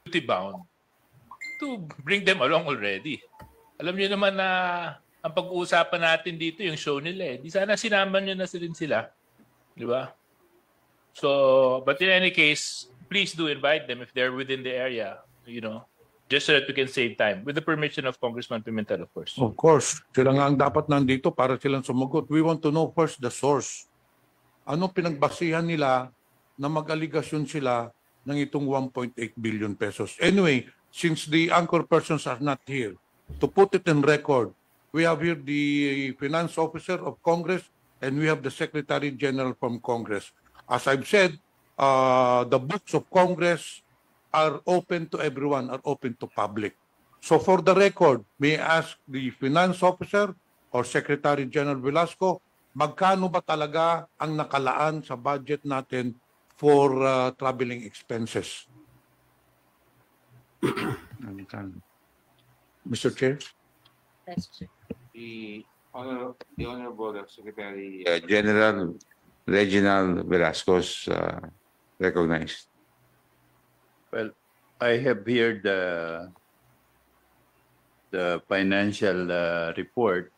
duty-bound to bring them along already. Alam niyo naman na ang pag-uusapan natin dito yung show nila eh. Di sana sinama niyo na rin sila. Di ba? So, but in any case, please do invite them if they're within the area, you know, just so that we can save time. With the permission of Congressman Pimentel, of course. Of course. Sila nga ang dapat nandito para silang sumagot. We want to know first the source. Ano pinagbasihan nila na mag-aligasyon sila ng itong 1.8 billion pesos? Anyway, since the anchor persons are not here, to put it in record, we have here the Finance Officer of Congress and we have the Secretary General from Congress. As I've said, the books of Congress are open to everyone, are open to public. So for the record, may I ask the Finance Officer or Secretary General Velasco, magkano ba talaga ang nakalaan sa budget natin for traveling expenses? Mr. Chair? The Honorable Secretary General Reginald Velasco's recognized. Well, I have here the financial report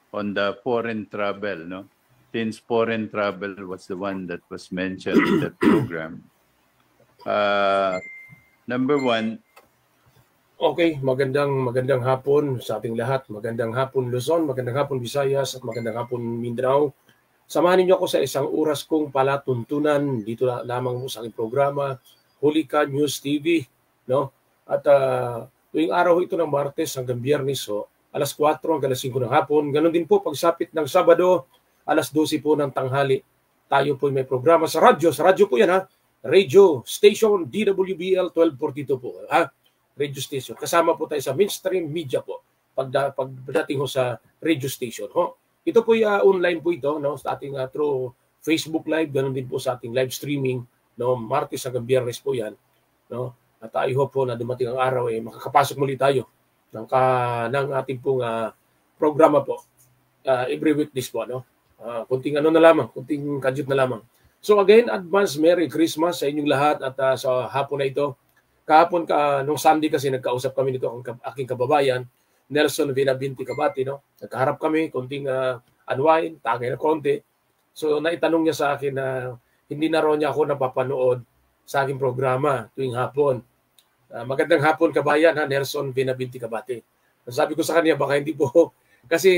on the foreign travel, no? Since foreign travel was the one that was mentioned in the program. Number one. Okay, magandang hapon sa ating lahat. Magandang hapon Luzon, magandang hapon Visayas, at magandang hapon Mindanao. Samahan niyo ako sa isang oras kong palatuntunan dito lamang sa aking programa, Hulika News TV, no? At tuwing araw ito ng Martes hanggang Biyernes, alas 4 hanggang alas 5 ng hapon. Ganon din po pagsapit ng Sabado, alas 12 po ng tanghali. Tayo po may programa sa radyo. Sa radyo po yan, ha? Radio Station DWBL 1242 po, ha? Radio station. Kasama po tayo sa mainstream media po pagdating ho sa radio station. Ho. Ito po online po ito, no, sa ating through Facebook Live, ganoon din po sa ating live streaming, no, Martes hanggang Biyernes po 'yan, no. At I hope po na dumating ang araw makakapasok muli tayo ng ating pong programa po every weekdays po, no. Kunting kunting kadyut na lamang. So again, advance Merry Christmas sa inyong lahat at sa hapon na ito. Kahapon nung Sunday kasi nagkausap kami nito ang aking kababayan, Nelson Vinabinti Kabati, no? Nagkaharap kami, konting unwind, tagay na konti. So naitanong niya sa akin na hindi na raw niya ako napapanood sa aking programa tuwing hapon. Magandang hapon kabayan, ha, Nelson Vinabinti Kabati. Sabi ko sa kanya, baka hindi po, kasi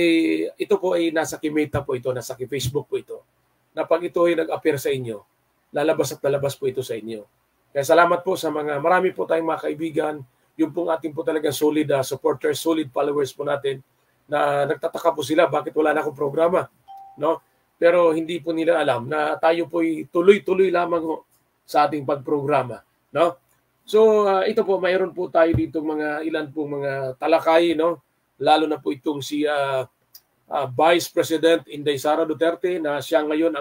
ito po ay nasa Kimita po ito, nasa Facebook po ito. Na pag ito ay nag-appear sa inyo, lalabas at lalabas po ito sa inyo. Kaya salamat po sa marami po tayong mga kaibigan, yung pong ating po talagang solid supporters, solid followers po natin, na nagtataka po sila bakit wala na akong programa, no? Pero hindi po nila alam na tayo po tuloy-tuloy lamang sa ating pagprograma, no? So ito po, mayroon po tayo dito ilan pong mga talakay, no? Lalo na po itong si Vice President Inday Sara Duterte na siya ngayon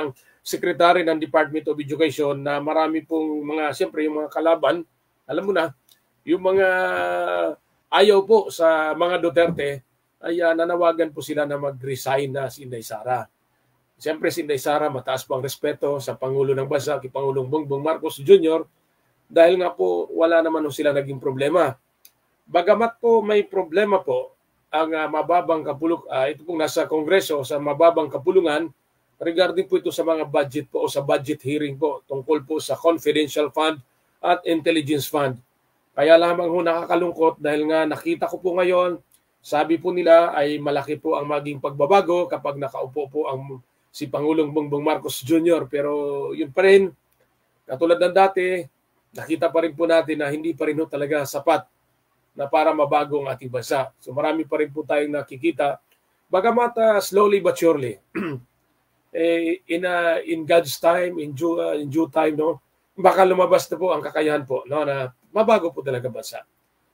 ang Secretary ng Department of Education, na marami pong siyempre yung mga kalaban, alam mo na, yung mga ayaw po sa mga Duterte ay nanawagan po sila na mag-resign na si Inday Sara. Siyempre si Inday Sara, mataas po ang respeto sa Pangulo ng Bansa, kay Pangulong Bongbong Marcos Jr., dahil nga po wala naman sila naging problema. Bagamat po may problema po ang mababang ito pong nasa Kongreso sa mababang kapulungan, regarding po ito sa mga budget po o sa budget hearing po tungkol po sa confidential fund at intelligence fund. Kaya lamang ho nakakalungkot dahil nga nakita ko po ngayon, sabi po nila ay malaki po ang maging pagbabago kapag nakaupo po si Pangulong Bongbong Marcos Jr. Pero yun pa rin, katulad ng dati, nakita pa rin po natin na hindi pa rin ho talaga sapat na para mabago ang ating bansa. So marami pa rin po tayong nakikita. Bagamat slowly but surely, in God's time, in due time, no, baka lumabas na po ang kakayahan po, no, na mabago po talaga bansa.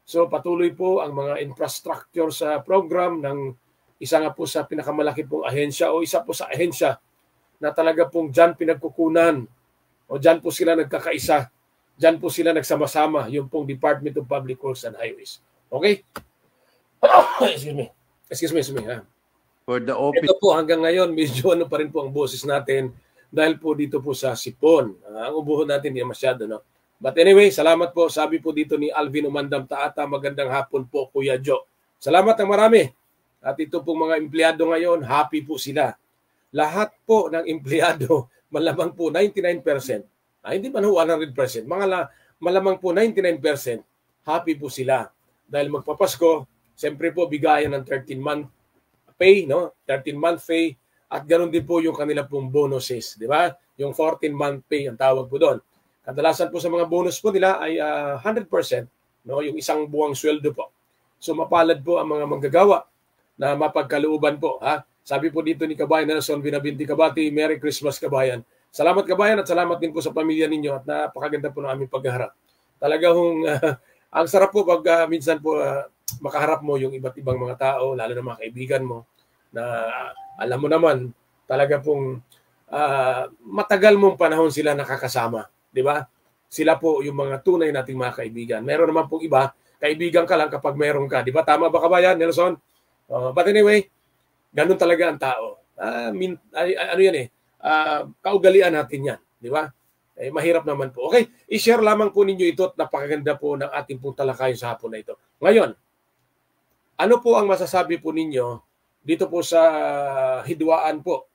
So patuloy po ang mga infrastructure sa program ng isa nga po sa pinakamalaki pong ahensya o isa po sa ahensya na talaga pong dyan pinagkukunan o dyan po sila nagkakaisa, dyan po sila nagsama-sama, yung pong Department of Public Works and Highways. Okay? Excuse me, ha? For the office. Ito po hanggang ngayon, medyo pa rin po ang boses natin dahil po dito po sa sipon. Ang ubuhon natin hindi masyado, no? But anyway, salamat po. Sabi po dito ni Alvin Umandam Taata, magandang hapon po, Kuya Joe. Salamat ng marami. At ito pong mga empleyado ngayon, happy po sila. Lahat po ng empleyado, malamang po 99%, hindi man 100%, malamang po 99%, happy po sila. Dahil magpapasko, siyempre po bigayan ng 13-month pay, no? 13-month pay, at ganoon din po yung kanila pong bonuses, di ba? Yung 14-month pay ang tawag po doon. Kadalasan po sa mga bonus po nila ay 100%, no? Yung isang buwang sweldo po. So mapalad po ang mga manggagawa na mapagkalooban po. Ha? Sabi po dito ni Kabayan Nelson Binabinti Kabati, Merry Christmas Kabayan. Salamat Kabayan at salamat din po sa pamilya ninyo at napakaganda po ng aming pagharap. Talaga hong ang sarap po pag minsan po makaharap mo yung iba't ibang mga tao, lalo na mga kaibigan mo na alam mo naman talaga pong matagal mong panahon sila nakakasama. Di ba? Sila po yung mga tunay nating mga kaibigan. Meron naman pong iba, kaibigan ka lang kapag meron ka. Di ba? Tama ba Kabayan, Nelson? But anyway, ganun talaga ang tao. Ano yan kaugalian natin yan. Di ba? Mahirap naman po. Okay, i-share lamang po ninyo ito at napakaganda po ng ating pong talakayan sa hapon na ito. Ngayon, ano po ang masasabi po ninyo dito po sa hidwaan po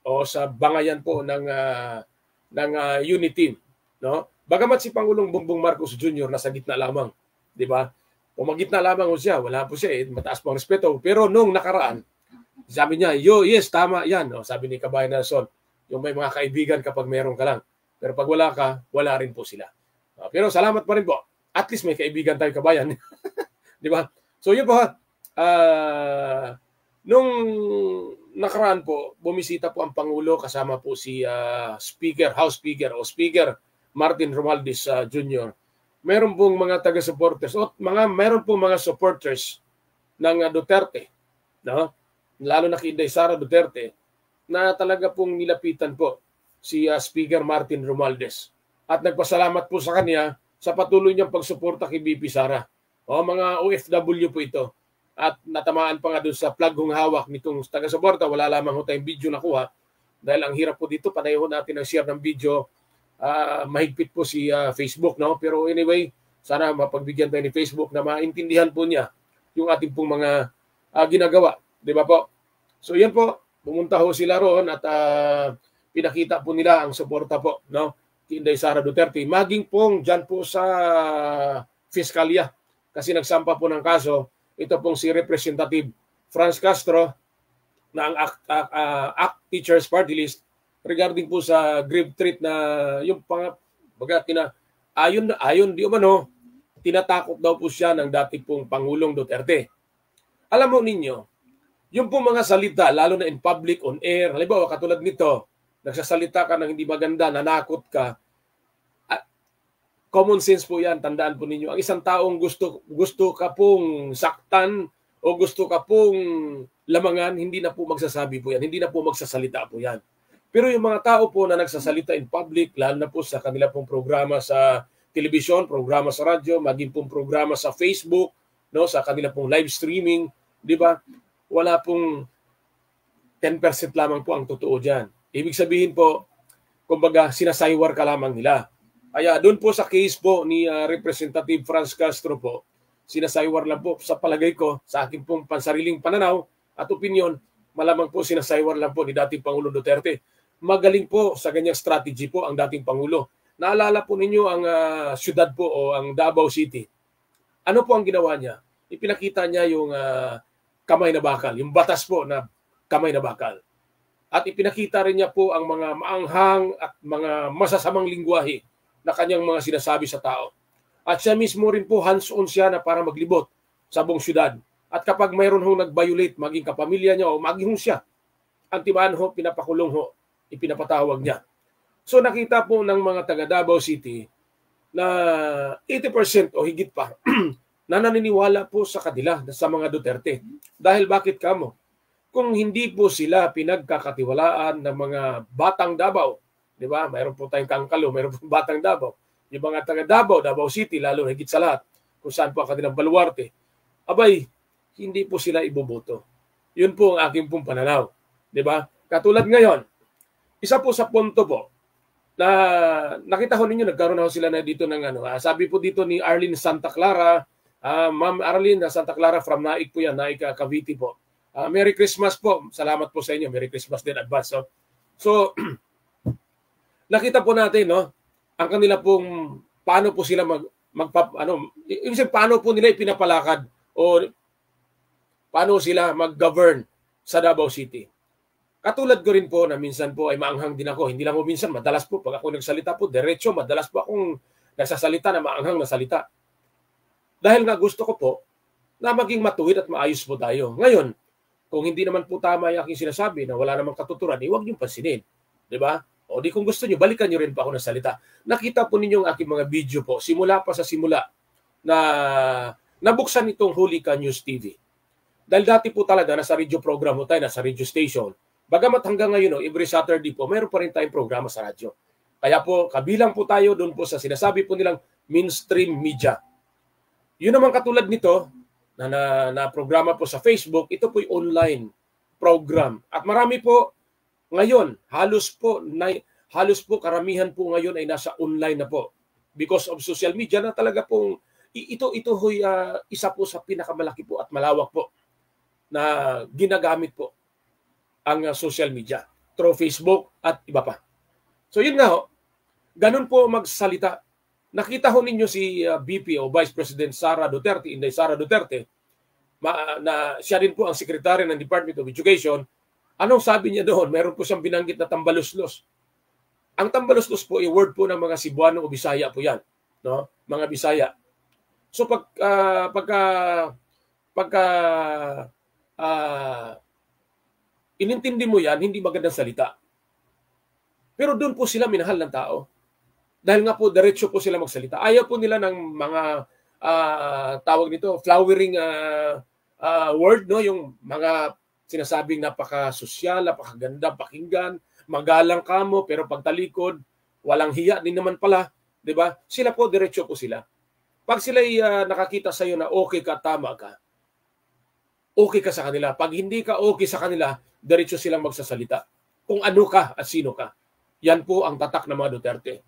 o sa bangayan po ng Uniteam? No? Bagamat si Pangulong Bongbong Marcos Jr. nasa gitna lamang, di ba? Pumagitna lamang siya, wala po siya, mataas pang respeto. Pero nung nakaraan, sabi niya, yes, tama yan. O, sabi ni Kabayan Nelson, yung may mga kaibigan kapag meron ka lang. Pero pag wala ka, wala rin po sila. Pero salamat pa rin po. At least may kaibigan tayo Kabayan. Di ba? So yun po ha. Nung nakaraan po, bumisita po ang Pangulo kasama po si House Speaker o Speaker Martin Romualdez Jr. Meron pong mga taga-supporters o meron pong mga supporters ng Duterte, no? Lalo na kay Inday Sara Duterte, na talaga pong nilapitan po si Speaker Martin Romualdez. At nagpasalamat po sa kanya sa patuloy niyang pagsuporta kay BP Sara. O mga OFW po ito. At natamaan pa nga doon sa plug hong hawak nitong taga-suporta. Wala lamang ho tayong video nakuha. Dahil ang hirap po dito, panayon natin ang share ng video. Mahigpit po si Facebook, no? Pero anyway, sana mapagbigyan tayo ni Facebook na maintindihan po niya yung ating pong mga ginagawa. Di ba po? So yan po, pumunta ho sila roon at pinakita po nila ang suporta po, no? Kay Inday Sara Duterte. Maging pong dyan po sa Fiskalya. Kasi nagsampa po ng kaso, ito pong si Representative Franz Castro na ang ACT Teachers Party List regarding po sa grave threat na yung ayon di umano, tinatakot daw po siya ng dati pong Pangulong Duterte. Alam mo ninyo, yung pong mga salita, lalo na in public, on air, halimbawa katulad nito, nagsasalita ka ng hindi maganda, nanakot ka, common sense po yan, tandaan po ninyo. Ang isang taong gusto ka pong saktan o gusto ka pong lamangan, hindi na po magsasabi po yan, hindi na po magsasalita po yan. Pero yung mga tao po na nagsasalita in public, lalo na po sa kanila pong programa sa telebisyon, programa sa radyo, maging pong programa sa Facebook, no, sa kanila pong live streaming, di ba? Wala pong 10% lamang po ang totoo diyan. Ibig sabihin po, kumbaga sinasaywar ka lamang nila. Kaya doon po sa case po ni Representative Franz Castro po, sinasaywar lang po sa palagay ko, sa aking pong pansariling pananaw at opinion, malamang po sinasaywar lang po ni dating Pangulo Duterte. Magaling po sa ganyang strategy po ang dating Pangulo. Naalala po ninyo ang syudad po o ang Davao City. Ano po ang ginawa niya? Ipinakita niya yung kamay na bakal, yung batas po na kamay na bakal. At ipinakita rin niya po ang mga maanghang at mga masasamang lingwahe na kanyang mga sinasabi sa tao. At siya mismo rin po hands-on siya na para maglibot sa buong syudad. At kapag mayroon hong nag-violate, maging kapamilya niya o maging siya, ang timaan ho, pinapakulong ho, ipinapatawag niya. So nakita po ng mga taga Davao City na 80% o higit pa na naniniwala po sa kanila, sa mga Duterte. Dahil bakit kamo? Kung hindi po sila pinagkakatiwalaan ng mga batang Davao, di ba? Mayroon po tayong Kangkalo, mayroon po batang Davao. Yung mga taga Davao, Davao City, lalo higit sa lahat, kung saan po ang kanilang baluarte, abay, hindi po sila iboboto. Yun po ang aking pong pananaw. Di ba? Katulad ngayon, isa po sa punto po na nakita ho ninyo, nagkaroon na ho sila na dito ng ano. Sabi po dito ni Arlene Santa Clara, Ma'am Arlene Santa Clara from Naik po yan, Naik Cavite po. Merry Christmas po. Salamat po sa inyo. Merry Christmas din advance. So nakita po natin, no, ang kanila pong paano po sila paano po nila ipinapalakad o paano sila mag-govern sa Davao City. Katulad ko rin po na minsan po ay maanghang din ako. Hindi lang po minsan, madalas po pag ako nagsalita po, diretso, madalas po akong nagsasalita na maanghang na salita. Dahil nga gusto ko po na maging matuwid at maayos po tayo. Ngayon, kung hindi naman po tama yung aking sinasabi na wala namang katuturan, huwag niyong pansinin. Diba? O di kung gusto niyo, balikan niyo rin pa ako ng salita. Nakita po ninyo ang aking mga video po, simula pa sa simula na nabuksan itong Hulika News TV. Dahil dati po talaga, nasa radio program po tayo, nasa radio station. Bagamat hanggang ngayon, every Saturday po, mayroon pa rin tayong programa sa radyo. Kaya po, kabilang po tayo doon po sa sinasabi po nilang mainstream media. Yun naman katulad nito, na programa po sa Facebook, ito po yung online program. At marami po ngayon, halos po karamihan po ngayon ay nasa online na po. Because of social media na talaga pong, ito ho'y isa po sa pinakamalaki po at malawak po na ginagamit po ang social media through Facebook at iba pa. So yun nga ho, ganun po magsalita. Nakita ho ninyo si VP o Vice President Sara Duterte, Inday Sara Duterte, na siya din po ang Secretary ng Department of Education. Anong sabi niya doon? Meron po siyang binanggit na tambaluslos. Ang tambaluslos po, i-word po ng mga Cebuano o Bisaya po yan. No? Mga Bisaya. So pagka inintindi mo yan, hindi magandang salita. Pero doon po sila minahal ng tao. Dahil nga po, diretso po sila magsalita. Ayaw po nila ng mga tawag nito, flowering word, no? Yung mga sinasabing napaka-sosyal, napakaganda pakinggan, magalang kamo, pero pagtalikod, walang hiya din naman pala. Diba? Sila po, diretso po sila. Pag sila nakakita sa'yo na okay ka, tama ka, okay ka sa kanila. Pag hindi ka okay sa kanila, diretso silang magsasalita. Kung ano ka at sino ka. Yan po ang tatak ng mga Duterte.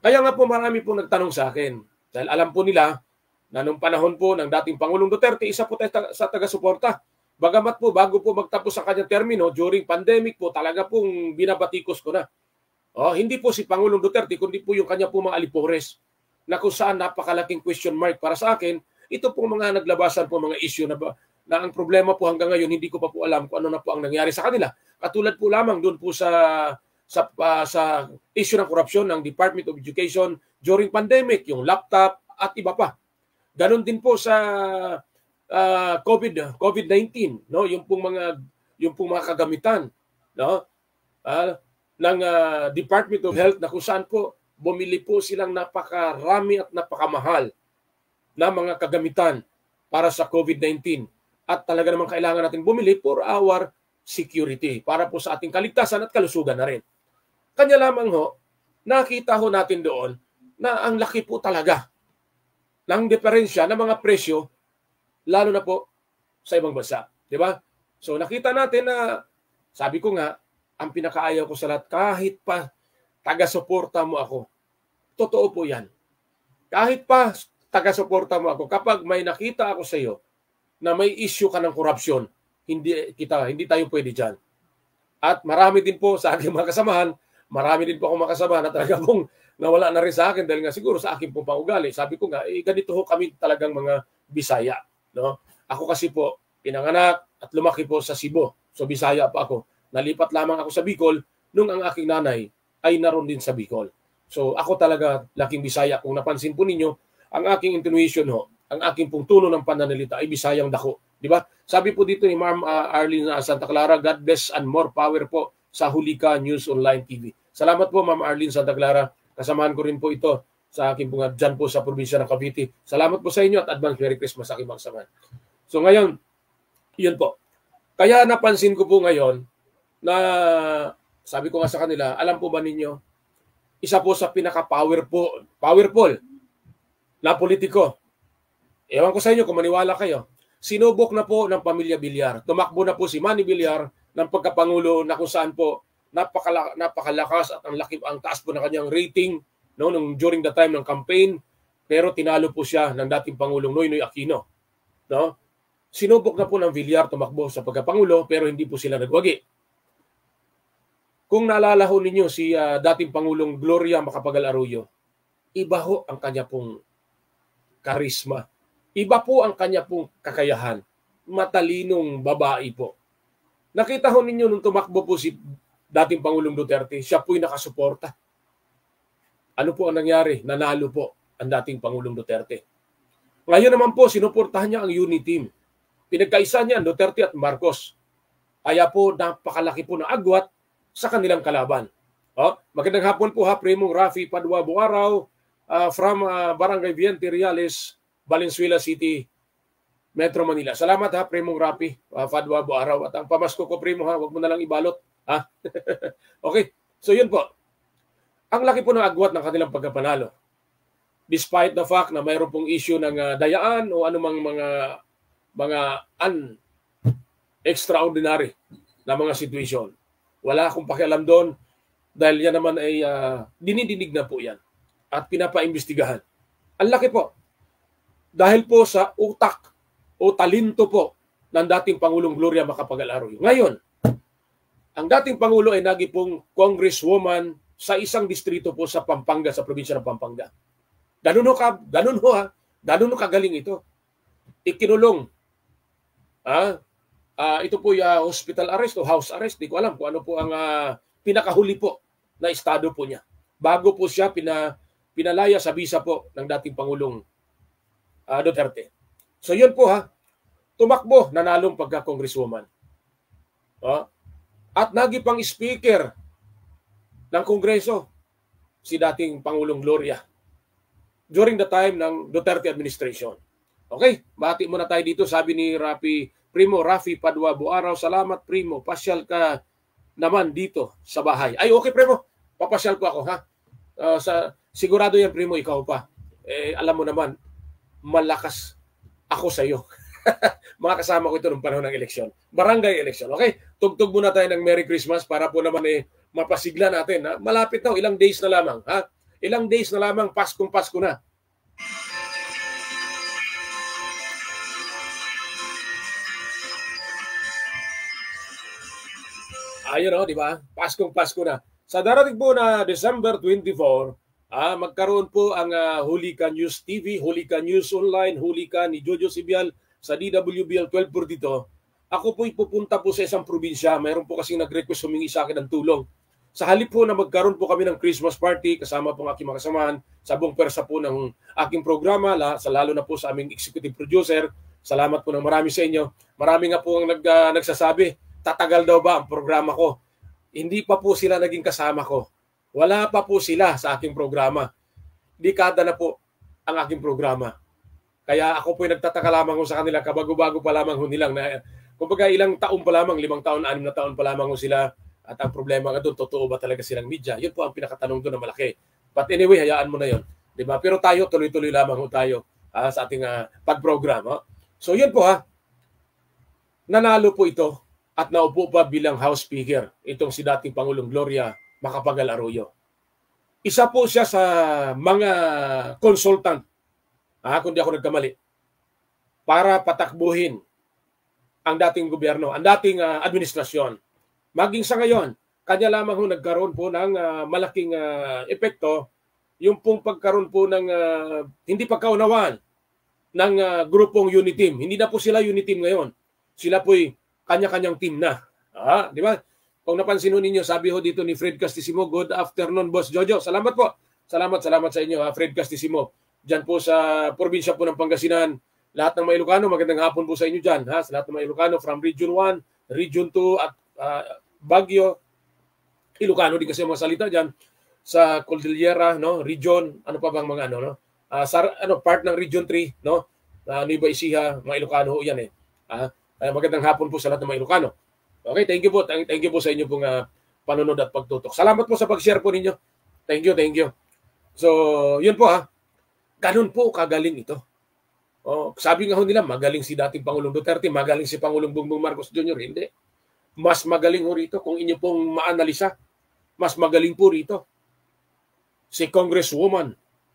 Kaya nga po marami po nagtanong sa akin. Dahil alam po nila na nung panahon po ng dating Pangulong Duterte, isa po tayo sa taga-suporta. Bagamat po, bago po magtapos ang kanyang termino, during pandemic po, talaga pong binabatikos ko na. Hindi po si Pangulong Duterte, kundi po yung kanya po mga alipores na kung saan napakalaking question mark para sa akin. Ito po mga naglabasan po mga issue na ang problema po hanggang ngayon, hindi ko pa po alam kung ano na po ang nangyari sa kanila. Katulad po lamang doon po sa issue ng korupsyon ng Department of Education during pandemic, yung laptop at iba pa. Ganon din po sa COVID-19, no? Yung pong mga kagamitan, no? Ng Department of Health na kung saan po bumili po silang napakarami at napakamahal na mga kagamitan para sa COVID-19. At talaga naman kailangan natin bumili for our security, para po sa ating kaligtasan at kalusugan na rin. Kanya lamang ho, nakita ho natin doon na ang laki po talaga ng diferensya ng mga presyo, lalo na po sa ibang bansa. Diba? So nakita natin na, sabi ko nga, ang pinakaayaw ko sa lahat, kahit pa taga-suporta mo ako, totoo po yan. Kahit pa taga-suporta mo ako, kapag may nakita ako sa iyo na may issue ka ng korupsyon, hindi tayo pwede dyan. At marami din po sa aking mga kasamahan, marami din po akong makasamahan na talaga pong nawala na rin sa akin dahil nga siguro sa akin pong pangugali. Sabi ko nga, ganito ho kami talagang mga Bisaya. No? Ako kasi po, pinanganak at lumaki po sa Cebu. So Bisaya pa ako. Nalipat lamang ako sa Bicol nung ang aking nanay ay naroon din sa Bicol. So ako talaga laking Bisaya. Kung napansin po ninyo, ang aking intuition ho, ang aking pong tono ng pananalita ay Bisayang dako. Di ba? Sabi po dito ni Ma'am Arlene Santa Clara, God bless and more power po sa Hulika News Online TV. Salamat po Ma'am Arlene Santa Clara. Kasamahan ko rin po ito sa aking mga dyan po sa probinsya ng Cavite. Salamat po sa inyo at advance Merry Christmas sa aking mga kasamahan. So ngayon, yun po. Kaya napansin ko po ngayon na sabi ko nga sa kanila, alam po ba ninyo, isa po sa pinaka-powerful na politiko. Ewan ko sa inyo kung maniwala kayo. Sinubok na po ng pamilya Villar. Tumakbo na po si Manny Villar ng pagkapangulo na kung saan po napakalakas at ang taas po ng kanyang rating no nung during the time ng campaign, pero tinalo po siya ng dating Pangulong Noynoy Aquino, no? Sinubok na po ng Villar tumakbo sa pagkapangulo pero hindi po sila nagwagi. Kung naalala ho ninyo si dating Pangulong Gloria Macapagal Arroyo, iba ho ang kanya pong karisma. Iba po ang kanya pong kakayahan. Matalinong babae po. Nakita ho ninyo nung tumakbo po si dating Pangulong Duterte, siya po'y nakasuporta. Ano po ang nangyari? Nanalo po ang dating Pangulong Duterte. Ngayon naman po, sinuportahan niya ang unity team. Pinagkaisa niya ang Duterte at Marcos. Kaya po, napakalaki po ng agwat sa kanilang kalaban. Magandang hapon po ha, Primong Rafi Padua Buaraw from Barangay Viente Reales, Valenzuela City, Metro Manila. Salamat ha, Primong Rafi Padua Buaraw. At ang pamasko ko, Primo ha, huwag mo na lang ibalot. Ha? Okay, so yun po. Ang laki po ng agwat ng kanilang pagkapanalo. Despite the fact na mayroon pong issue ng dayaan o anumang mga extraordinary na mga situation. Wala akong pakialam doon dahil yan naman ay dinidinig na po yan at pinapaimbestigahan. Ang laki po. Dahil po sa utak o talento po ng dating Pangulong Gloria Macapagal Arroyo. Ngayon, ang dating Pangulo ay naging pong congresswoman sa isang distrito po sa Pampanga, sa probinsya ng Pampanga. Ganun ho kagaling ito. Ikinulong. Ito po yung hospital arrest o house arrest. Di ko alam kung ano po ang pinakahuli po na estado po niya. Bago po siya pinalaya sa bisa po ng dating Pangulong Duterte. So yun po ha. Tumakbo, nanalong pagka-congresswoman. At naging pang speaker ng Kongreso si dating Pangulong Gloria during the time ng Duterte administration. Okay, bati muna tayo dito. Sabi ni Primo Rafi Padua Buaraw, salamat Primo, pasyal ka naman dito sa bahay. Ay okay Primo, papasyal ko ako ha. Sigurado yan Primo, ikaw pa. Alam mo naman, malakas ako sa iyo. Mga kasama ko ito ng panahon ng eleksyon. Barangay eleksyon. Okay? Tugtog muna tayo ng Merry Christmas para po naman mapasigla natin. Ha? Malapit na, ilang days na lamang. Ha? Ilang days na lamang, Paskong Pasko na. Ayun di ba? Paskong Pasko na. Sa darating po na December 24, magkaroon po ang Hulika News TV, Hulika News Online, Hulika ni Jojo Sibial sa DWBL 1242. Ako po ipupunta po sa isang probinsya. Mayroon po kasing nag-request humingi sa akin ng tulong. Sa halip po na magkaroon po kami ng Christmas party kasama po ang aking mga kasamahan sa buong persa po ng aking programa, lalo na po sa aming executive producer. Salamat po ng marami sa inyo. Marami nga po ang nagsasabi, tatagal daw ba ang programa ko? Hindi pa po sila naging kasama ko. Wala pa po sila sa aking programa. Dekada na po ang aking programa. Kaya ako po nagtataka lamang sa kanila, kabago-bago pa lamang nilang na, kumbaga ilang taon pa lamang, 5 taon, 6 na taon pa lamang sila. At ang problema nga doon, totoo ba talaga silang media? Yun po ang pinakatanong doon na malaki. But anyway, hayaan mo na yun. Diba? Pero tayo, tuloy-tuloy lamang tayo sa ating pag-program. So yun po nanalo po ito at naupo pa bilang House Speaker itong si dating Pangulong Gloria Macapagal Arroyo. Isa po siya sa mga consultant, kung di ako nagkamali, para patakbuhin ang dating gobyerno, ang dating administrasyon. Maging sa ngayon, kanya lamang nagkaroon po ng malaking epekto yung pong pagkaroon po ng hindi pagkaunawaan ng grupong unity team. Hindi na po sila unity team ngayon. Sila po'y kanya-kanyang team na. Di ba? Kung napansin ninyo, sabi ho dito ni Fred Castissimo, good afternoon, Boss Jojo. Salamat po. Salamat sa inyo, Fred Castissimo. Diyan po sa probinsya po ng Pangasinan. Lahat ng mga Ilocano, magandang hapon po sa inyo dyan. Sa lahat ng mga Ilocano from Region 1, Region 2, at Baguio. Ilocano din kasi mga salita dyan. Sa Cordillera, Region, ano pa bang mga part ng Region 3, Nueva Ecija, mga Ilocano yan magandang hapon po sa lahat ng mga Ilocano. Okay, thank you po. Thank you po sa inyo pong panunod at pagtutok. Salamat po sa pag-share po ninyo. Thank you. So, yun po ganun po kagaling ito. Sabi nga nila, magaling si dating Pangulong Duterte, magaling si Pangulong Bongbong Marcos Jr. Hindi. Mas magaling ho rito kung inyo pong maanalisa. Mas magaling po rito si Congresswoman,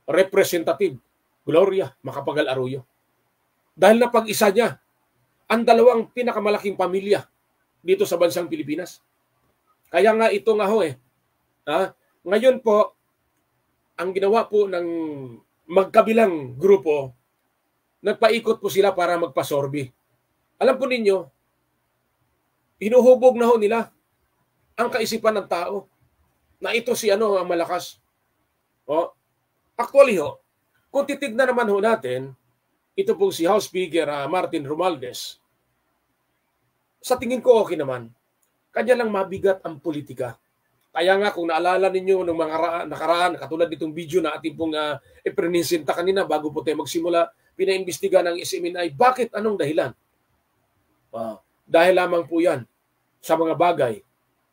Representative Gloria Macapagal Arroyo. Dahil napag-isa niya ang dalawang pinakamalaking pamilya dito sa bansang Pilipinas. Kaya nga ito nga ho ngayon po, ang ginawa po ng magkabilang grupo, nagpaikot po sila para magpasorbi. Alam po ninyo, hinuhubog na ho nila ang kaisipan ng tao na ito si ang malakas. Actually kung titignan naman ho natin, ito pong si House Speaker Martin Romualdez, sa tingin ko okay naman. Kanya lang mabigat ang politika. Kaya nga kung naalala ninyo ng mga nakaraan, katulad nitong video na ating pong iprinisinta kanina bago po tayo magsimula, pinaimbestiga ng SMNI. Bakit? Anong dahilan? Dahil lamang po yan sa mga bagay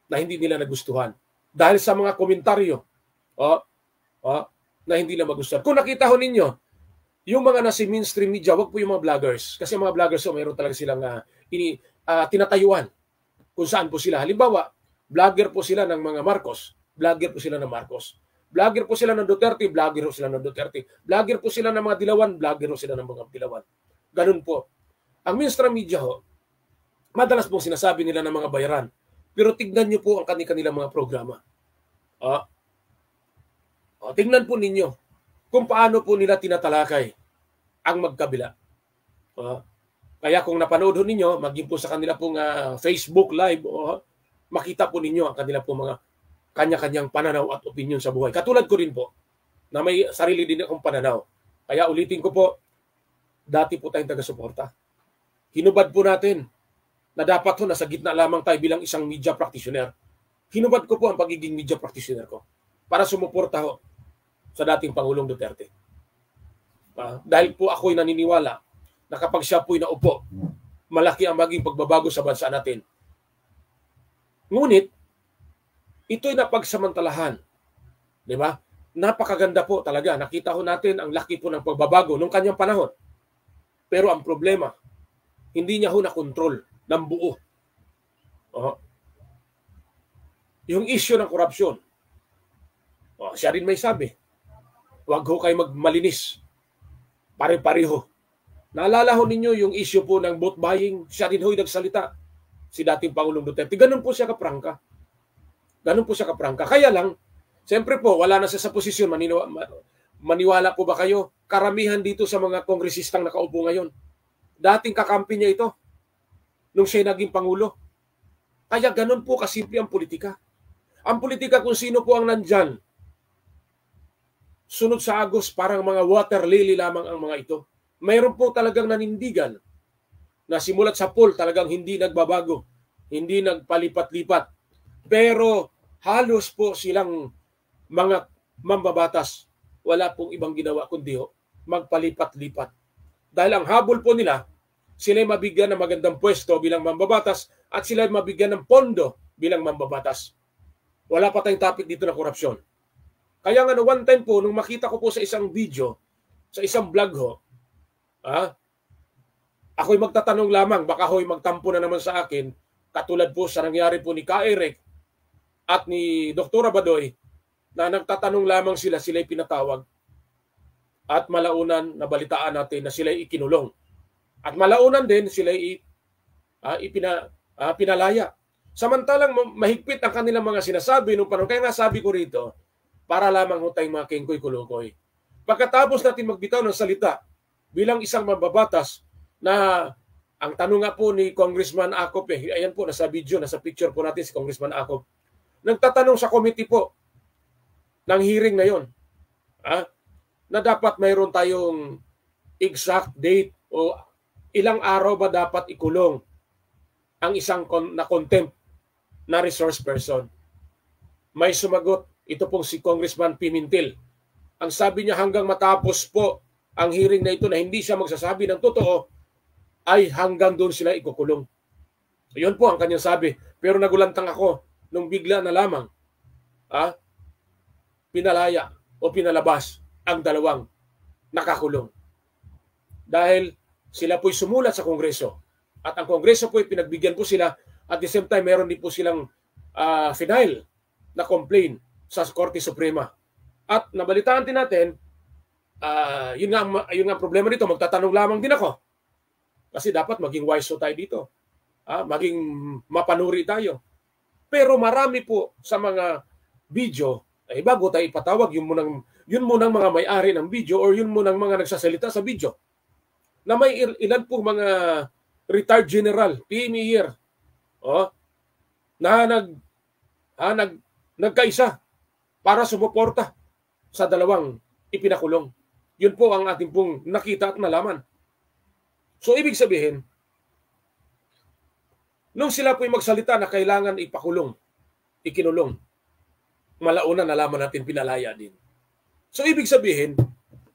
na hindi nila nagustuhan. Dahil sa mga komentaryo na hindi nila magustuhan. Kung nakita ho ninyo, yung mga nasa mainstream media, wag po yung mga vloggers. Kasi mga vloggers mayroon talaga silang tinatayuan kung saan po sila. Halimbawa, vlogger po sila ng mga Marcos, vlogger po sila ng Marcos. Vlogger po sila ng Duterte, vlogger po sila ng Duterte. Vlogger po sila ng mga Dilawan, vlogger po sila ng mga Dilawan. Ganun po. Ang mainstream media madalas pong sinasabi nila ng mga bayaran. Pero tignan niyo po ang kanilang mga programa. Tingnan po ninyo kung paano po nila tinatalakay ang magkabila. Kaya kung napanood ninyo, maging po sa kanila pong Facebook Live, makita po ninyo ang kanila pong mga kanya-kanyang pananaw at opinion sa buhay. Katulad ko rin po, na may sarili din akong pananaw. Kaya ulitin ko po, dati po tayong taga-suporta. Hinubad po natin na dapat nasa gitna lamang tayo bilang isang media practitioner. Hinubad ko po ang pagiging media practitioner ko para sumuporta sa dating Pangulong Duterte. Dahil po ako'y naniniwala na kapag siya po'y naupo, malaki ang maging pagbabago sa bansa natin. Ngunit, ito'y napagsamantalahan. Di ba? Napakaganda po talaga. Nakita ho natin ang laki po ng pagbabago nung kanyang panahon. Pero ang problema, hindi niya ho na-control ng buo. Yung issue ng korupsyon, siya rin may sabi, huwag ho kayo magmalinis. Pare-pareho. Naalala ho ninyo yung issue po ng vote buying, siya rin ho'y nagsalita. Si dating Pangulong Duterte. Ganun po siya kaprangka. Ganun po siya kaprangka. Kaya lang, siyempre po, wala na siya sa posisyon. Maniwala po ba kayo? Karamihan dito sa mga kongresistang nakaupo ngayon. Dating kakampi niya ito nung siya naging Pangulo. Kaya ganun po kasimple ang politika. Ang politika kung sino po ang nandyan, sunod sa agos, parang mga water lily lamang ang mga ito. Mayroon po talagang nanindigan na simulat sa poll talagang hindi nagbabago, hindi nagpalipat-lipat. Pero halos po silang mga mambabatas, wala pong ibang ginawa kundi magpalipat-lipat. Dahil ang habol po nila, sila mabigyan ng magandang pwesto bilang mambabatas at sila mabigyan ng pondo bilang mambabatas. Wala pa tayong topic dito na korupsyon. Kaya nga one time po, nung makita ko po sa isang video, sa isang vlog ako'y magtatanong lamang, baka ho'y magtampo na naman sa akin, katulad po sa nangyari po ni Ka Eric at ni Dr. Badoy, na nagtatanong lamang sila'y pinatawag. At malaunan, nabalitaan natin na sila'y ikinulong. At malaunan din, sila'y pinalaya. Samantalang mahigpit ang kanilang mga sinasabi nung panahon. Kaya nga sabi ko rito, para lamang ho tayong mga kengkoy-kulokoy. Pagkatapos natin magbitaw ng salita bilang isang mambabatas na ang tanong nga po ni Congressman Acop, ayan po, nasa video, nasa picture po natin si Congressman Acop, nagtatanong sa committee po ng hearing na yon, na dapat mayroon tayong exact date o ilang araw ba dapat ikulong ang isang na contempt na resource person. May sumagot, ito pong si Congressman Pimentel. Ang sabi niya hanggang matapos po ang hearing na ito na hindi siya magsasabi ng totoo, ay hanggang doon sila ikukulong. Yun po ang kanyang sabi. Pero nagulantang ako nung bigla na lamang pinalaya o pinalabas ang dalawang nakakulong. Dahil sila po'y sumulat sa Kongreso. At ang Kongreso po'y pinagbigyan po sila At the same time, meron din po silang final na complaint sa Korte Suprema. At nabalitaan din natin, yun nga ang problema dito, magtatanong lamang din ako. Kasi dapat maging wise tayo dito. Maging mapanuri tayo. Pero marami po sa mga video, bago tayo ipatawag, yun munang mga may-ari ng video or yun munang mga nagsasalita sa video, na may ilan po mga retired general, PME here, na nagkaisa para sumuporta sa dalawang ipinakulong. Yun po ang ating pong nakita at nalaman. So ibig sabihin, nung sila po'y magsalita na kailangan ipakulong, ikinulong, malauna nalaman natin pinalaya din. So ibig sabihin,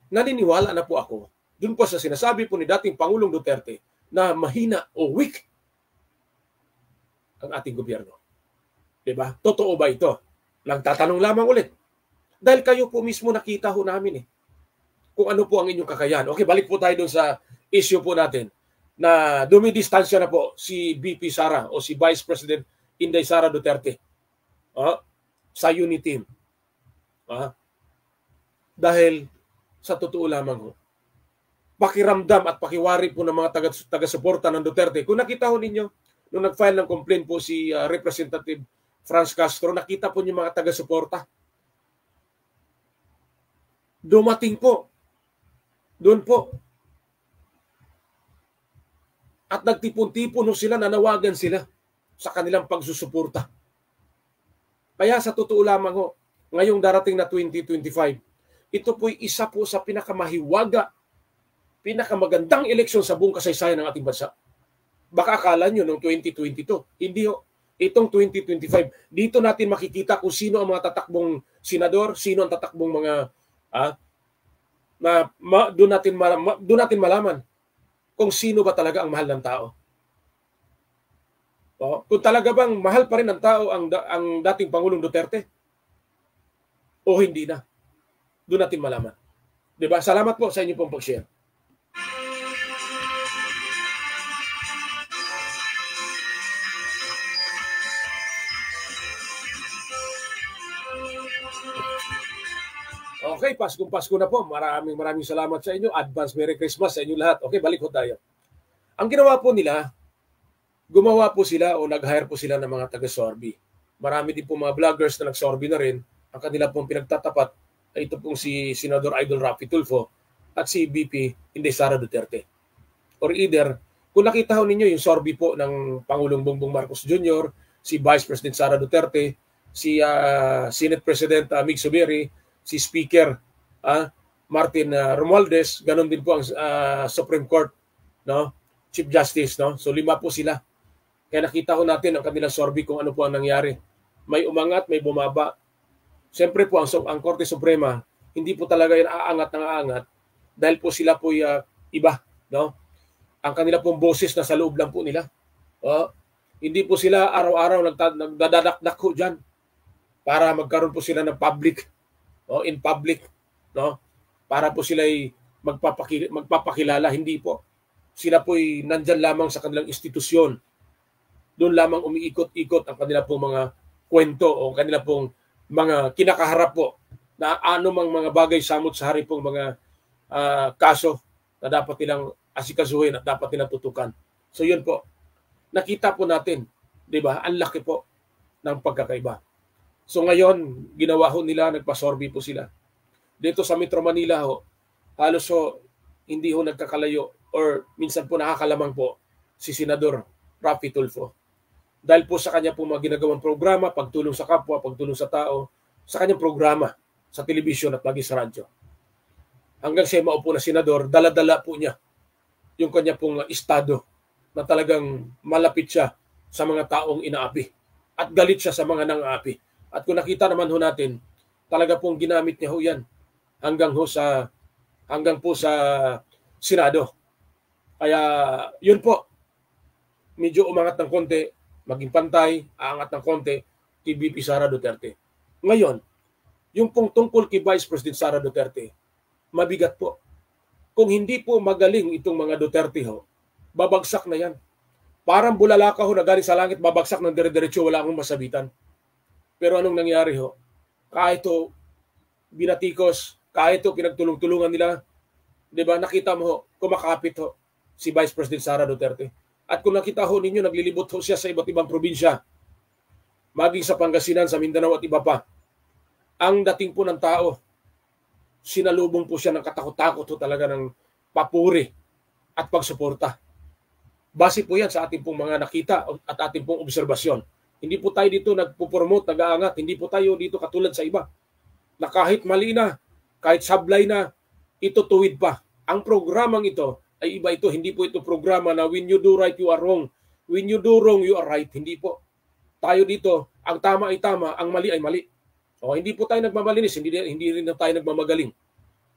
naniniwala na po ako dun po sa sinasabi po ni dating Pangulong Duterte na mahina o weak ang ating gobyerno. Diba? Totoo ba ito? Nagtatanong lamang ulit. Dahil kayo po mismo nakita ho namin kung ano po ang inyong kakayahan. Okay, balik po tayo dun sa issue po natin na dumidistansya na po si VP Sara o si Vice President Inday Sara Duterte sa UNITEAM. Dahil sa totoo lamang pakiramdam at pakiwari po ng mga taga-suporta ng Duterte. Kung nakita ho ninyo, nung nag-file ng complaint po si Representative Franz Castro, nakita po niyo mga taga-suporta. Dumating po. Doon po. At nagtipon-tipon sila, nanawagan sila sa kanilang pagsusuporta. Kaya sa totoo lamang ngayong darating na 2025, ito po'y isa po sa pinakamahiwaga, pinakamagandang eleksyon sa buong kasaysayan ng ating bansa. Baka akala nyo noong 2022. Hindi ho. Itong 2025, dito natin makikita kung sino ang mga tatakbong senador, sino ang tatakbong mga doon natin malaman kung sino ba talaga ang mahal ng tao. Kung talaga bang mahal pa rin ng tao ang dating Pangulong Duterte o hindi na. Doon natin malaman. Diba? Salamat po sa inyo pong pag-share. Okay, Pasko na po. Maraming salamat sa inyo. Advance Merry Christmas sa inyo lahat. Okay, balik po tayo. Ang ginawa po nila, gumawa po sila o nag-hire po sila ng mga taga-Sorby. Marami din po mga vloggers na nag-Sorby na rin. Ang kanila pong pinagtatapat ay ito pong si Senador Idol Rapi Tulfo at si VP Inday Sara Duterte. Or either, kung nakita ho ninyo yung Sorby po ng Pangulong Bongbong Marcos Jr., si Vice President Sara Duterte, si Senate President Mig Zubiri, si Speaker Martin Romualdez, ganon din po ang Supreme Court, Chief Justice. So 5 po sila. Kaya nakita ko natin ang kanilang Sorby kung ano po ang nangyari. May umangat, may bumaba. Siyempre po ang Korte Suprema, hindi po talaga yan aangat ng aangat dahil po sila po iba. Ang kanila pong boses na sa loob lang po nila. Hindi po sila araw-araw nagdadakdak ko dyan para magkaroon po sila ng public, in public, para po sila magpapakilala. Hindi po. Sila po'y nandyan lamang sa kanilang institusyon. Doon lamang umiikot-ikot ang kanila pong mga kwento o kanila pong mga kinakaharap po na anumang mga bagay samot sa hari pong mga kaso na dapat nilang asikasuhin at dapat nilang tutukan. So yun po. Nakita po natin, di ba? Ang laki po ng pagkakaiba. So ngayon, ginawa ho nila, nagpa-Sorby po sila. Dito sa Metro Manila halos hindi ho nagkakalayo or minsan po nakakalamang po si Senador Rapi Tulfo. Dahil po sa kanya po mga ginagawang programa, pagtulong sa kapwa, pagtulong sa tao, sa kanyang programa sa telebisyon at lagi sa radyo. Hanggang siya maupo na senador, dala-dala po niya yung kanya pong estado na talagang malapit siya sa mga taong inaapi at galit siya sa mga nang-aapi. At kung nakita naman ho natin, talaga pong ginamit niya ho yan hanggang po sa Senado. Kaya yun po, medyo umangat ng konti, maging pantay, aangat ng konti kay VP Sara Duterte. Ngayon, yung pong tungkol kay Vice President Sara Duterte, mabigat po. Kung hindi po magaling itong mga Duterte babagsak na yan. Parang bulalaka ho na galing sa langit, babagsak ng dire-diretso, wala akong masabitan. Pero anong nangyari ho? Kahit ho, binatikos, kahit ho, pinagtulong-tulungan nila, di ba, nakita mo ho, kumakapit ho, si Vice President Sara Duterte. At kung nakita ho ninyo, naglilibot ho siya sa iba't ibang probinsya, maging sa Pangasinan, sa Mindanao at iba pa. Ang dating po ng tao, sinalubong po siya ng katakot-takot ho talaga ng papuri at pagsuporta. Base po yan sa ating pong mga nakita at ating pong obserbasyon. Hindi po tayo dito nagpo-promote, nag-aangat. Hindi po tayo dito katulad sa iba. Na kahit mali na, kahit sablay na, ito tuwid pa. Ang programang ito ay iba ito. Hindi po ito programa na when you do right, you are wrong. When you do wrong, you are right. Hindi po. Tayo dito, ang tama ay tama, ang mali ay mali. O, hindi po tayo nagmamalinis, hindi rin tayo nagmamagaling.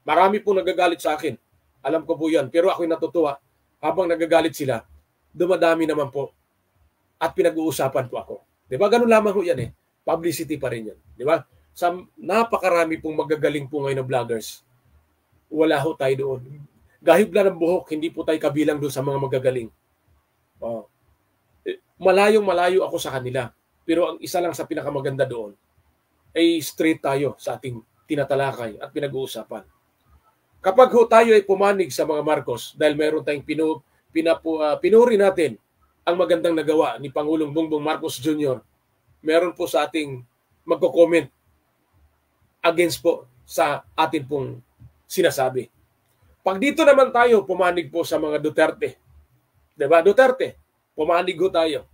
Marami po nagagalit sa akin. Alam ko po yan. Pero ako'y natutuwa. Habang nagagalit sila, dumadami naman po at pinag-uusapan po ako. Di ba? Ganun lamang po yan eh. Publicity pa rin yan. Di ba? Sa napakarami pong magagaling po ngayon na vloggers, wala ho tayo doon. Gahibla ng buhok, hindi po tayo kabilang doon sa mga magagaling. Oh. Malayong-malayo ako sa kanila. Pero ang isa lang sa pinakamaganda doon ay straight tayo sa ating tinatalakay at pinag-uusapan. Kapag ho tayo ay pumanig sa mga Marcos dahil mayroon tayong pinuri natin ang magandang nagawa ni Pangulong Bongbong Marcos Jr., meron po sa ating magko-comment against po sa atin pong sinasabi. Pag dito naman tayo pumanig po sa mga Duterte, diba? Duterte, pumanig ho tayo.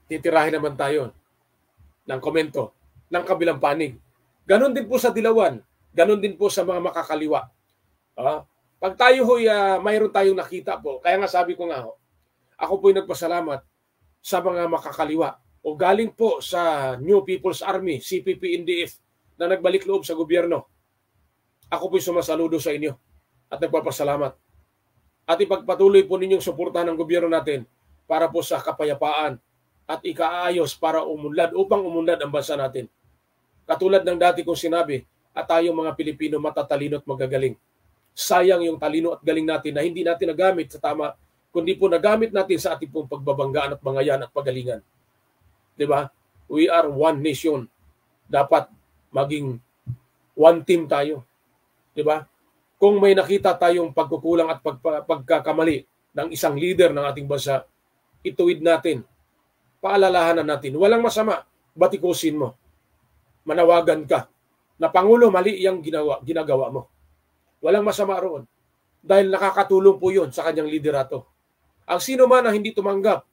Titirahin naman tayo ng komento ng kabilang panig. Ganon din po sa Dilawan, ganon din po sa mga makakaliwa. Pag tayo ho'y mayroon tayong nakita po, kaya nga sabi ko nga ho, ako po'y nagpasalamat sa mga makakaliwa o galing po sa New People's Army, CPP-NDF, na nagbalik loob sa gobyerno. Ako po'y sumasaludo sa inyo at nagpapasalamat. At ipagpatuloy po ninyong suportahan ng gobyerno natin para po sa kapayapaan at ikaayos para upang umunlad ang bansa natin. Katulad ng dati kong sinabi, at tayo mga Pilipino matatalino at magagaling. Sayang yung talino at galing natin na hindi natin nagamit sa tama, kundi po nagamit natin sa ating pong pagbabanggaan at bangayan at pagalingan. Diba? We are one nation. Dapat maging one team tayo. Diba? Kung may nakita tayong pagkukulang at pagkakamali ng isang leader ng ating bansa, ituwid natin. Paalalahanan natin. Walang masama. Batikusin mo. Manawagan ka na Pangulo, mali yung ginagawa mo. Walang masama roon. Dahil nakakatulong po yun sa kanyang liderato. Ang sino man na hindi tumanggap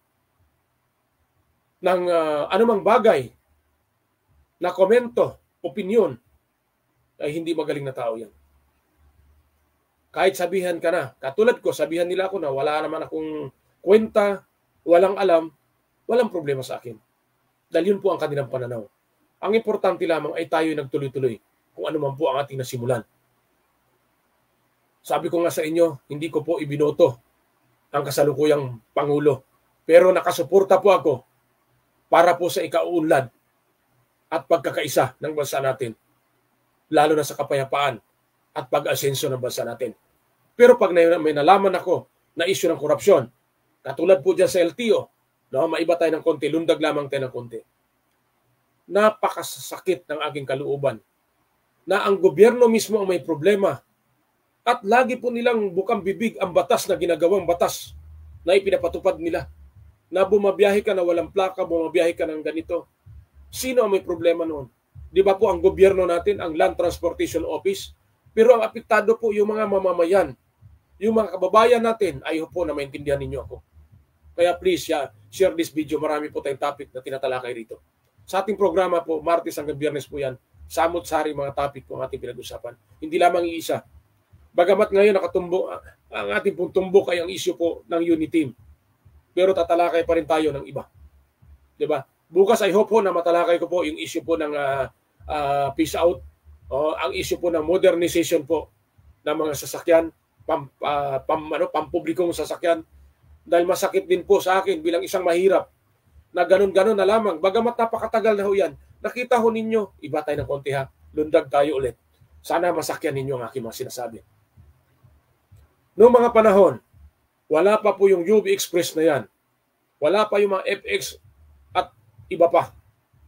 ng anumang bagay na komento, opinion, ay hindi magaling na tao yan. Kahit sabihan ka na, katulad ko, sabihan nila ako na wala naman akong kwenta, walang alam, walang problema sa akin. Dahil yun po ang kanilang pananaw. Ang importante lamang ay tayo nagtuloy-tuloy kung ano man po ang ating nasimulan. Sabi ko nga sa inyo, hindi ko po ibinoto ang kasalukuyang Pangulo. Pero nakasuporta po ako para po sa ikauunlad at pagkakaisa ng bansa natin. Lalo na sa kapayapaan at pag-asenso ng bansa natin. Pero pag may nalaman ako na issue ng korupsyon, katulad po dyan sa LTO, no, maiba tayo ng konti, lundag lamang tayo ng konti. Napakasakit ng aking kalooban na ang gobyerno mismo ang may problema. At lagi po nilang bukang bibig ang batas na ginagawang batas na ipinapatupad nila. Na bumabiyahe ka na walang plaka, bumabiyahe ka ng ganito. Sino ang may problema noon? Di ba po ang gobyerno natin, ang Land Transportation Office? Pero ang apektado po yung mga mamamayan, yung mga kababayan natin, ayaw po na maintindihan ninyo ako. Kaya please, share this video. Marami po tayong topic na tinatalakay rito. Sa ating programa po, Martes hanggang Biyernes po yan, samot-sari mga topic po ang ating pinag-usapan. Hindi lamang iisa. Bagamat ngayon nakatumbok, ang ating pong tumbok ay ang issue po ng Uniteam. Pero tatalakay pa rin tayo ng iba. Diba? Bukas I hope po na matalakay ko po yung issue po ng peace out, ang issue po ng modernization po ng mga sasakyan, pampublikong sasakyan. Dahil masakit din po sa akin bilang isang mahirap na ganun-ganun na lamang. Bagamat napakatagal na ho yan, nakita ho ninyo, iba tayo ng konti ha, lundag tayo ulit. Sana masakyan ninyo ang aking mga sinasabi. Noong mga panahon Wala pa po yung UV Express na yan. Wala pa yung mga FX at iba pa.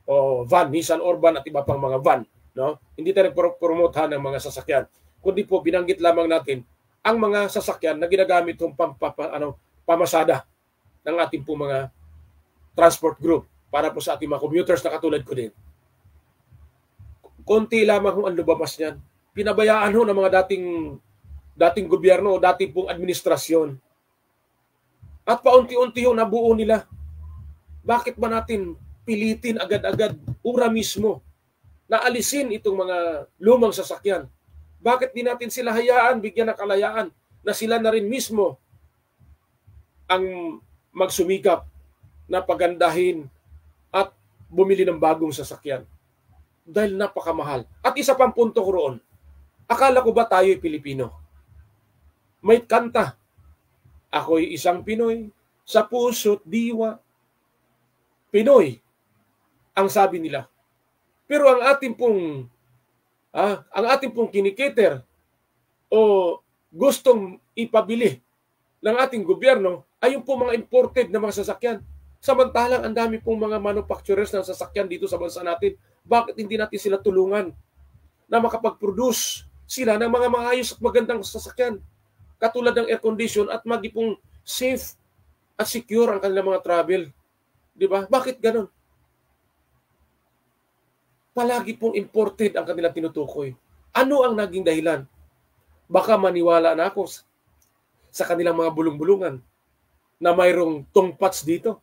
O van, Nissan Orban at iba pang mga van. No? Hindi tayo promote ng mga sasakyan. Kundi po binanggit lamang natin ang mga sasakyan na ginagamit ng pamasada ng ating po mga transport group para po sa ating mga commuters na katulad ko din. Konti lamang ang lumabas niyan. Pinabayaan ho ng mga dating gobyerno o dating pong administrasyon. At paunti-unti ho nabuo nila. Bakit ba natin pilitin agad-agad ura mismo na alisin itong mga lumang sasakyan? Bakit di natin sila hayaan, bigyan ng kalayaan na sila na rin mismo ang magsumikap na pagandahin at bumili ng bagong sasakyan? Dahil napakamahal. At isa pang punto ko roon, akala ko ba tayo'y Pilipino? May kanta, ako'y isang Pinoy, sa puso't diwa. Pinoy, ang sabi nila. Pero ang ating pong kinikiter o gustong ipabili ng ating gobyerno ay yung po mga imported na mga sasakyan. Samantalang ang dami pong mga manufacturers ng sasakyan dito sa bansa natin. Bakit hindi natin sila tulungan na makapag-produce sila ng mga maayos at magandang sasakyan katulad ng air condition at maging pong safe at secure ang kanilang mga travel? Di ba? Bakit ganon? Palagi pong imported ang kanilang tinutukoy. Ano ang naging dahilan? Baka maniwala na ako sa kanilang mga bulong-bulungan na mayroong tungpats dito.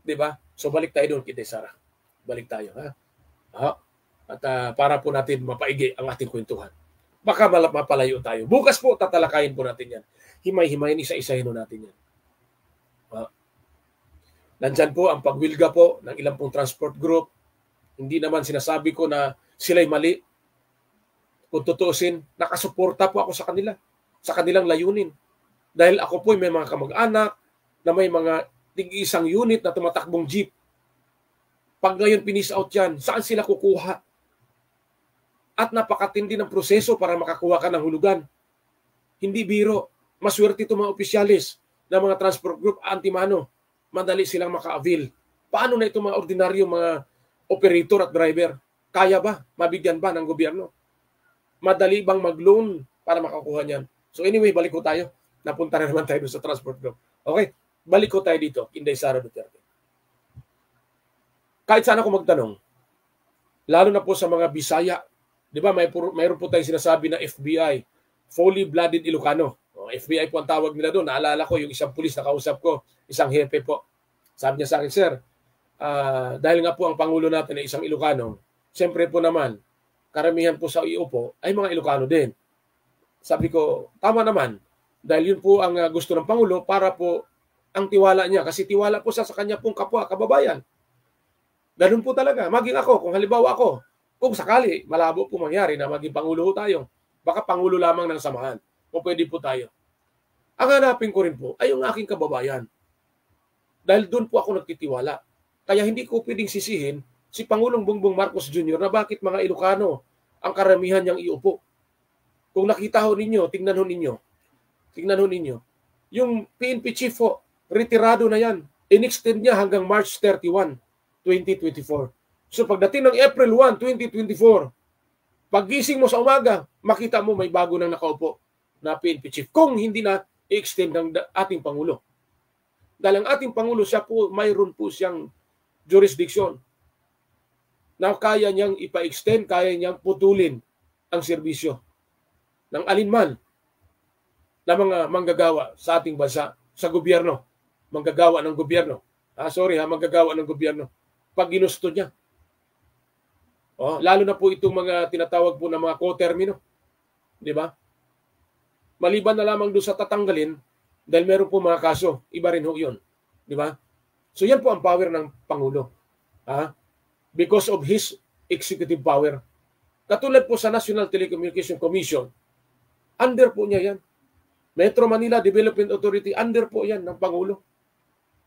Di ba? So balik tayo doon, Kitay Sara. Balik tayo, ha? At para po natin mapaigi ang ating kwentuhan. Baka mapalayo tayo. Bukas po, tatalakayin po natin yan. Himay-himayin, isa-isahin natin yan. Nandyan po ang pagwilga po ng ilang pong transport group. Hindi naman sinasabi ko na sila'y mali. Kung tutuusin, nakasuporta po ako sa kanila, sa kanilang layunin. Dahil ako po may mga kamag-anak na may mga tig-isang unit na tumatakbong jeep. Pag ngayon pinis out yan, saan sila kukuha? At napakatindi ng proseso para makakuha ka ng hulugan. Hindi biro. Maswerte itong mga opisyalis ng mga transport group antimano. Madali silang maka-avail. Paano na itong mga ordinaryong mga operator at driver? Kaya ba? Mabigyan ba ng gobyerno? Madali bang mag-loan para makakuha niyan? So anyway, balik ko tayo. Napunta na naman tayo sa transport group. Okay, balik ko tayo dito. Inday Sara Duterte. Kahit saan ako magtanong, lalo na po sa mga Bisaya, di ba mayroon po tayong sinasabi na FBI, fully blooded Ilocano. FBI po ang tawag nila doon. Naalala ko yung isang pulis na kausap ko, isang hepe po. Sabi niya sa akin, sir, dahil nga po ang Pangulo natin ay isang Ilocano, siyempre po naman, karamihan po sa iupo ay mga Ilocano din. Sabi ko, tama naman, dahil yun po ang gusto ng Pangulo para po ang tiwala niya. Kasi tiwala po sa kanya pong kapwa, kababayan. Ganun po talaga. Maging ako, kung halimbawa ako, kung sakali, malabo po mangyari na maging Pangulo tayo, baka Pangulo lamang ng samahan. O pwede po tayo. Ang hanapin ko rin po ay yung aking kababayan. Dahil doon po ako nagtitiwala. Kaya hindi ko pwedeng sisihin si Pangulong Bongbong Marcos Jr. na bakit mga Ilocano ang karamihan niyang iupo. Kung nakita ho ninyo, tingnan ho ninyo. Yung PNP chief ho, retirado na yan. In-extend niya hanggang March 31, 2024. So pagdating ng April 1, 2024, paggising mo sa umaga, makita mo may bago nang nakaupo na PNP chief. Kung hindi na i-extend ng ating Pangulo. Dahil ang ating Pangulo, siya po, mayroon po siyang jurisdiction na kaya niyang ipa-extend, kaya niyang putulin ang serbisyo ng alinman na mga manggagawa sa ating bansa, sa gobyerno. Manggagawa ng gobyerno. Manggagawa ng gobyerno. Pag ginusto niya. Lalo na po itong mga tinatawag po na mga co-termino. Di ba? Maliban na lamang doon sa tatanggalin, dahil meron po mga kaso, iba rin ho yun. Di ba? So yan po ang power ng Pangulo. Because of his executive power. Katulad po sa National Telecommunication Commission, under po niya yan. Metro Manila Development Authority, under po yan ng Pangulo.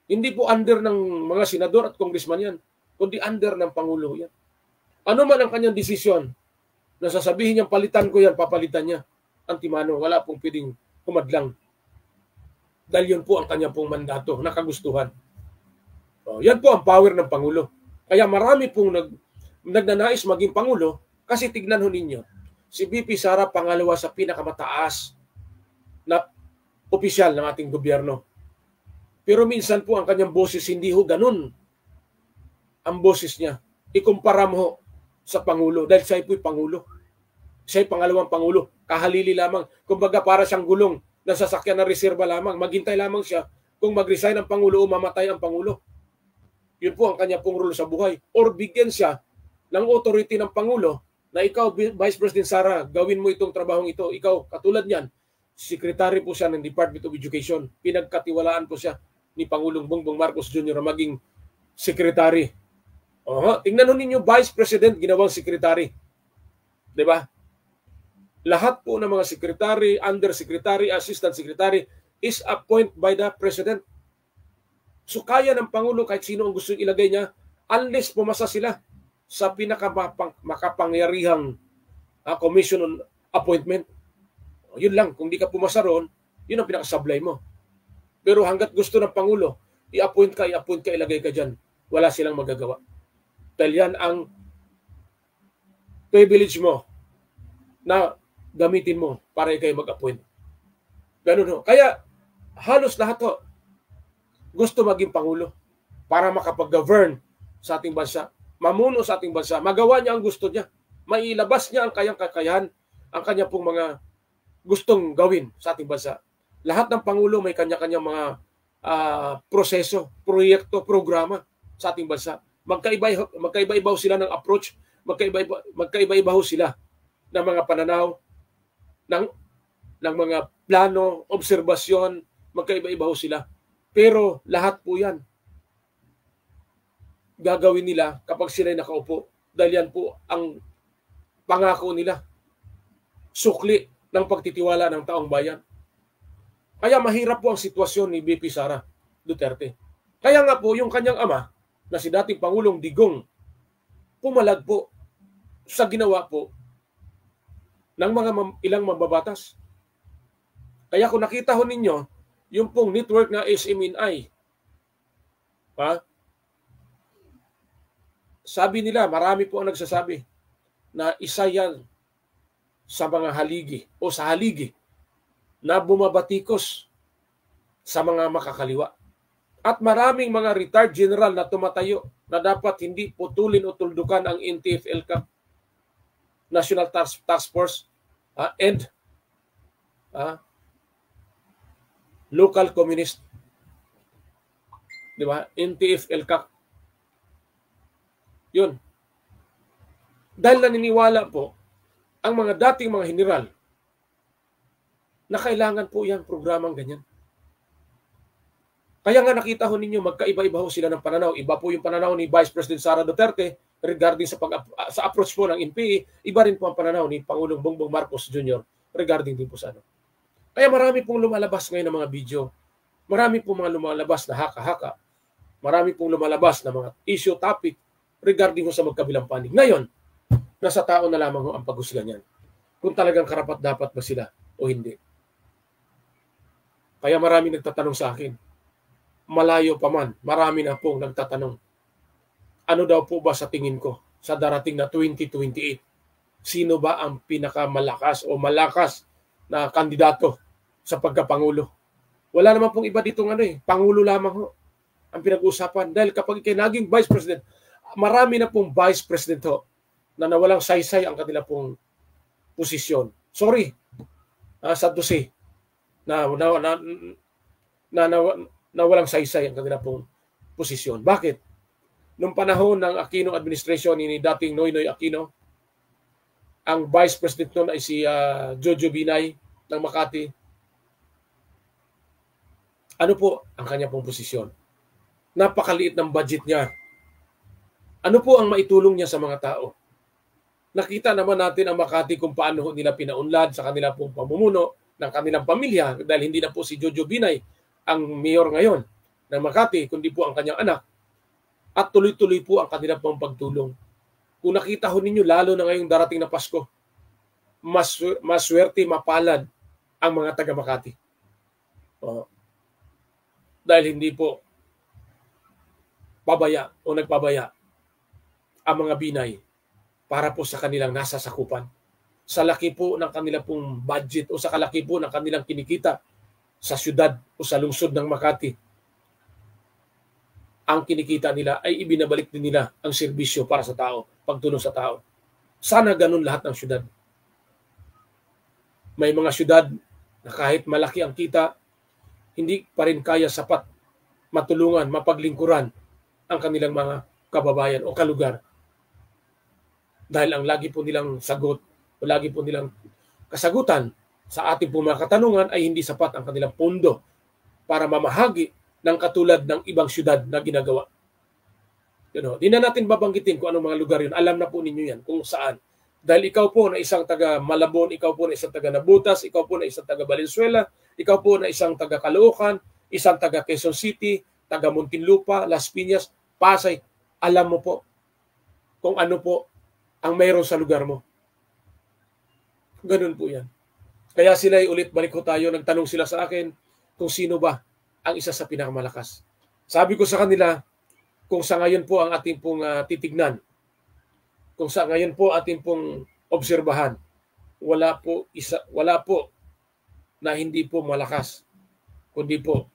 Hindi po under ng mga senador at congressman yan, kundi under ng Pangulo yan. Ano man ang kanyang desisyon, na sasabihin niyang palitan ko yan, papalitan niya. Antimano, wala pong pwedeng kumadlang. Dahil yun po ang kanya pong mandato, nakagustuhan. Yan po ang power ng Pangulo. Kaya marami pong nagnanais maging Pangulo kasi tignan ho ninyo, si VP Sara pangalawa sa pinakamataas na opisyal ng ating gobyerno. Pero minsan po ang kanyang boses hindi ho ganun. Ang boses niya, ikumpara mo ho sa Pangulo dahil siya po'y Pangulo. Siya'y pangalawang Pangulo. Kahalili lamang. Kumbaga para siyang gulong na sasakyan na reserba lamang. Maghintay lamang siya kung mag-resign ang Pangulo o mamatay ang Pangulo. Yun po ang kanya pong role sa buhay. Or bigyan siya ng authority ng Pangulo na ikaw, Vice President Sara, gawin mo itong trabahong ito. Ikaw, katulad niyan, Secretary po siya ng Department of Education. Pinagkatiwalaan po siya ni Pangulong Bongbong Marcos Jr. na maging Secretary. Tingnan ninyo, Vice President ginawang Secretary. Diba? Lahat po ng mga Secretary, Undersecretary, Assistant Secretary is appointed by the President. So kaya ng Pangulo kahit sino ang gusto ilagay niya unless pumasa sila sa pinakamakapangyarihang commission on appointment. Yun lang, kung di ka pumasa roon, yun ang pinakasablay mo. Pero hanggat gusto ng Pangulo, i-appoint ka, ilagay ka dyan. Wala silang magagawa. Dahil yan ang privilege mo na gamitin mo para ikay mag-appoint. Ganun ho. Kaya halos lahat ho gusto maging Pangulo para makapag-govern sa ating bansa, mamuno sa ating bansa, magawa niya ang gusto niya, mailabas niya ang kanyang kakayahan, ang kanya pong mga gustong gawin sa ating bansa. Lahat ng Pangulo may kanya-kanyang mga proseso, proyekto, programa sa ating bansa. Magkaiba-iba sila ng approach, magkaiba-iba sila ng mga pananaw, ng mga plano, obserbasyon, magkaiba-iba sila. Pero lahat po yan gagawin nila kapag sila'y nakaupo. Dahil yan po ang pangako nila. Sukli ng pagtitiwala ng taong bayan. Kaya mahirap po ang sitwasyon ni VP Sara Duterte. Kaya nga po yung kanyang ama na si dating Pangulong Digong pumalag po sa ginawa po ng mga ilang mambabatas. Kaya kung nakita ho ninyo, yung pong network na SMNI, sabi nila, marami po ang nagsasabi na isa yan sa mga haligi o sa haligi na bumabatikos sa mga makakaliwa. At maraming mga retired general na tumatayo na dapat hindi putulin o tuldukan ang NTF-ELCAC, National Task Force, and local communist. Di ba? NTF-ELCAC. Yun. Dahil naniniwala po ang mga dating mga general na kailangan po yung programang ganyan. Kaya nga nakita ho ninyo, magkaiba-iba ho sila ng pananaw. Iba po yung pananaw ni Vice President Sara Duterte regarding sa approach po ng NPA. Iba rin po ang pananaw ni Pangulong Bongbong Marcos Jr. regarding din po sa ano. Kaya marami pong lumalabas ngayon ng mga video. Marami pong mga lumalabas na haka-haka. Marami pong lumalabas na mga issue topic regarding sa magkabilang panig. Ngayon, nasa tao na lamang ang paghusga niyan. Kung talagang karapat-dapat ba sila o hindi. Kaya marami nagtatanong sa akin. Malayo pa man, marami na pong nagtatanong. Ano daw po ba sa tingin ko sa darating na 2028? Sino ba ang pinakamalakas o malakas na kandidato sa pagkapangulo? Wala naman pong iba ditong Pangulo lamang ho ang pinag-uusapan. Dahil kapag ikay naging Vice President, marami na pong Vice President ho na nawalang saysay ang kanila pong posisyon. Sorry, sa dosi na walang saysay ang kanila pong posisyon. Bakit? Noong panahon ng Aquino administration ni dating Noynoy Aquino, ang Vice President noon ay si Jojo Binay ng Makati. Ano po ang kanya pong posisyon? Napakaliit ng budget niya. Ano po ang maitulong niya sa mga tao? Nakita naman natin ang Makati kung paano nila pinaunlad sa kanila pong pamumuno ng kanilang pamilya dahil hindi na po si Jojo Binay ang mayor ngayon ng Makati, kundi po ang kanyang anak. At tuloy-tuloy po ang kanila pong pagtulong. Kung nakita ho ninyo, lalo na ngayong darating na Pasko, maswerte, mapalad ang mga taga Makati. dahil hindi po pabaya o nagpabaya ang mga Binay para po sa kanilang nasa sakupan. Sa laki po ng kanilang pong budget o sa kalaki po ng kanilang kinikita sa syudad o sa lungsod ng Makati, ang kinikita nila ay ibinabalik din nila ang serbisyo para sa tao, pagtulong sa tao. Sana ganun lahat ng syudad. May mga syudad na kahit malaki ang kita, hindi pa rin kaya sapat matulungan, mapaglingkuran ang kanilang mga kababayan o kalugar. Dahil ang lagi po nilang sagot o lagi po nilang kasagutan sa ating po mga katanungan ay hindi sapat ang kanilang pondo para mamahagi ng katulad ng ibang syudad na ginagawa. Di na natin babanggitin kung anong mga lugar yun. Alam na po ninyo yan kung saan. Dahil ikaw po na isang taga Malabon, ikaw po na isang taga Nabutas, ikaw po na isang taga Valenzuela, ikaw po na isang taga Caloocan, isang taga Quezon City, taga Muntinlupa, Las Piñas, Pasay, alam mo po kung ano po ang mayroon sa lugar mo. Ganun po yan. Kaya sila ulit, balik ko tayo, nagtanong sila sa akin kung sino ba ang isa sa pinakamalakas. Sabi ko sa kanila, kung sa ngayon po ang ating pong titignan, kung sa ngayon po ating pong obserbahan, wala po na hindi po malakas, kundi po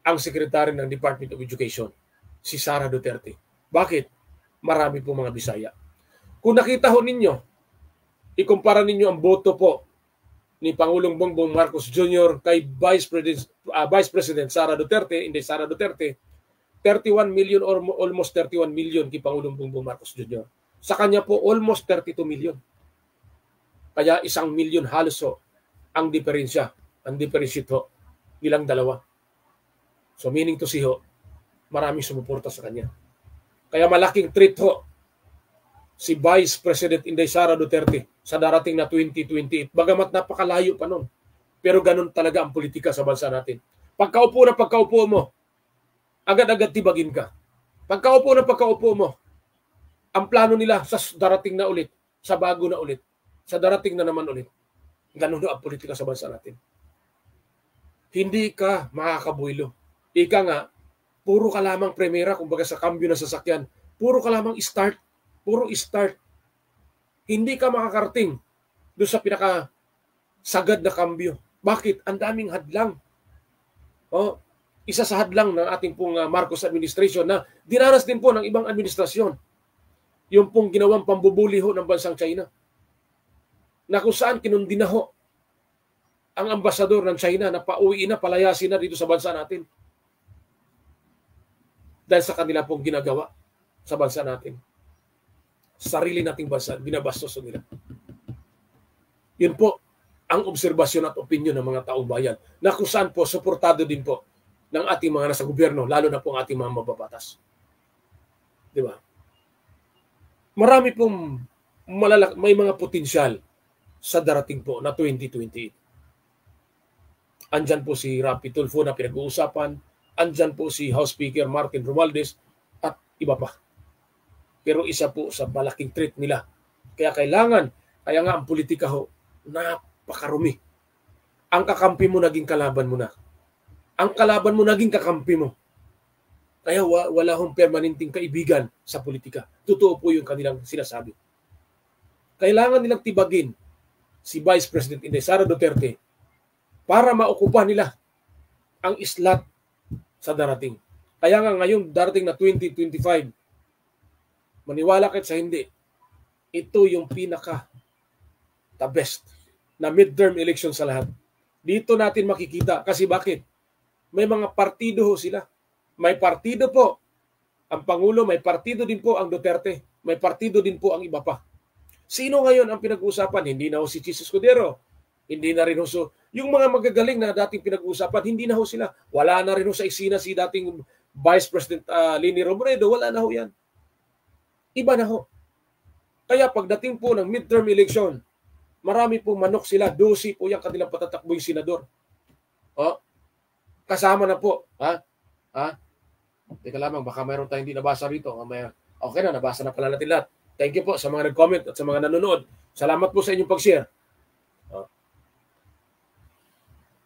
ang sekretary ng Department of Education, si Sara Duterte. Bakit? Marami po mga Bisaya. Kung nakita ho ninyo, ikumpara ninyo ang boto po ni Pangulong Bongbong Marcos Jr. kay Vice President Sara Duterte, hindi Sara Duterte, 31 million or almost 31 million kay Pangulong Bongbong Marcos Jr. Sa kanya po, almost 32 million. Kaya 1 million halos ho ang diferensya, ang differentiate ho, ilang dalawa. So meaning to say ho, maraming sumuporta sa kanya. Kaya malaking treat ho si Vice President Inday Sara Duterte sa darating na 2028. Bagamat napakalayo pa nun. Pero ganun talaga ang politika sa bansa natin. Pagkaupo mo, agad-agad tibagin ka. Pagkaupo mo, ang plano nila sa darating na ulit, sa bago na ulit, sa darating na naman ulit. Ganun na ang politika sa bansa natin. Hindi ka makakabuilo. Ika nga, puro ka lamang primera, kumbaga sa kambyo na sasakyan, puro ka lamang start. Hindi ka makakarating doon sa pinakasagad na kambyo. Bakit? Ang daming hadlang. Isa sa hadlang ng ating pong Marcos administration na dinanas din po ng ibang administrasyon. Yung pong ginawang pambubuli ho ng bansang China. Na kung saan kinundina ho ang ambasador ng China na pauwi na, palayasin na dito sa bansa natin. Dahil sa kanila pong ginagawa sa bansa natin. Sarili nating bansa, binabastos nila. Yun po ang obserbasyon at opinyon ng mga taong bayan na kung saan po suportado din po ng ating mga nasa gobyerno, lalo na po ang ating mga mababatas. Di ba? Marami pong may mga potensyal sa darating po na 2028. Andyan po si Rapi Tulfo na pinag-uusapan, andyan po si House Speaker Martin Romualdez at iba pa. Pero isa po sa malaking threat nila. Kaya nga ang politika ho, napakarumi. Ang kakampi mo naging kalaban mo na. Ang kalaban mo naging kakampi mo. Kaya wala hong permanenteng kaibigan sa politika. Totoo po yung kanilang sinasabi. Kailangan nilang tibagin si Vice President Inday Sara Duterte para maukupa nila ang islat sa darating. Kaya nga ngayon darating na 2025, maniwala kayo sa hindi, ito yung the best na midterm election sa lahat. Dito natin makikita. Kasi bakit? May mga partido ho sila. May partido po ang Pangulo, may partido din po ang Duterte, may partido din po ang iba pa. Sino ngayon ang pinag-uusapan? Hindi na ho si Chis Escudero. Hindi na rin ho yung mga magagaling na dating pinag-uusapan, hindi na ho sila. Wala na rin ho sa eksena si dating Vice President Leni Robredo. Wala na ho yan. Iba na ho. Kaya pagdating po ng midterm election, marami pong manok sila. 12 po yung kanilang patatakbo yung senador. Kasama na po. Teka lamang, baka mayroon tayong hindi nabasa rito. Okay na, nabasa na pala natin lahat. Thank you po sa mga nag-comment at sa mga nanonood. Salamat po sa inyong pag-share.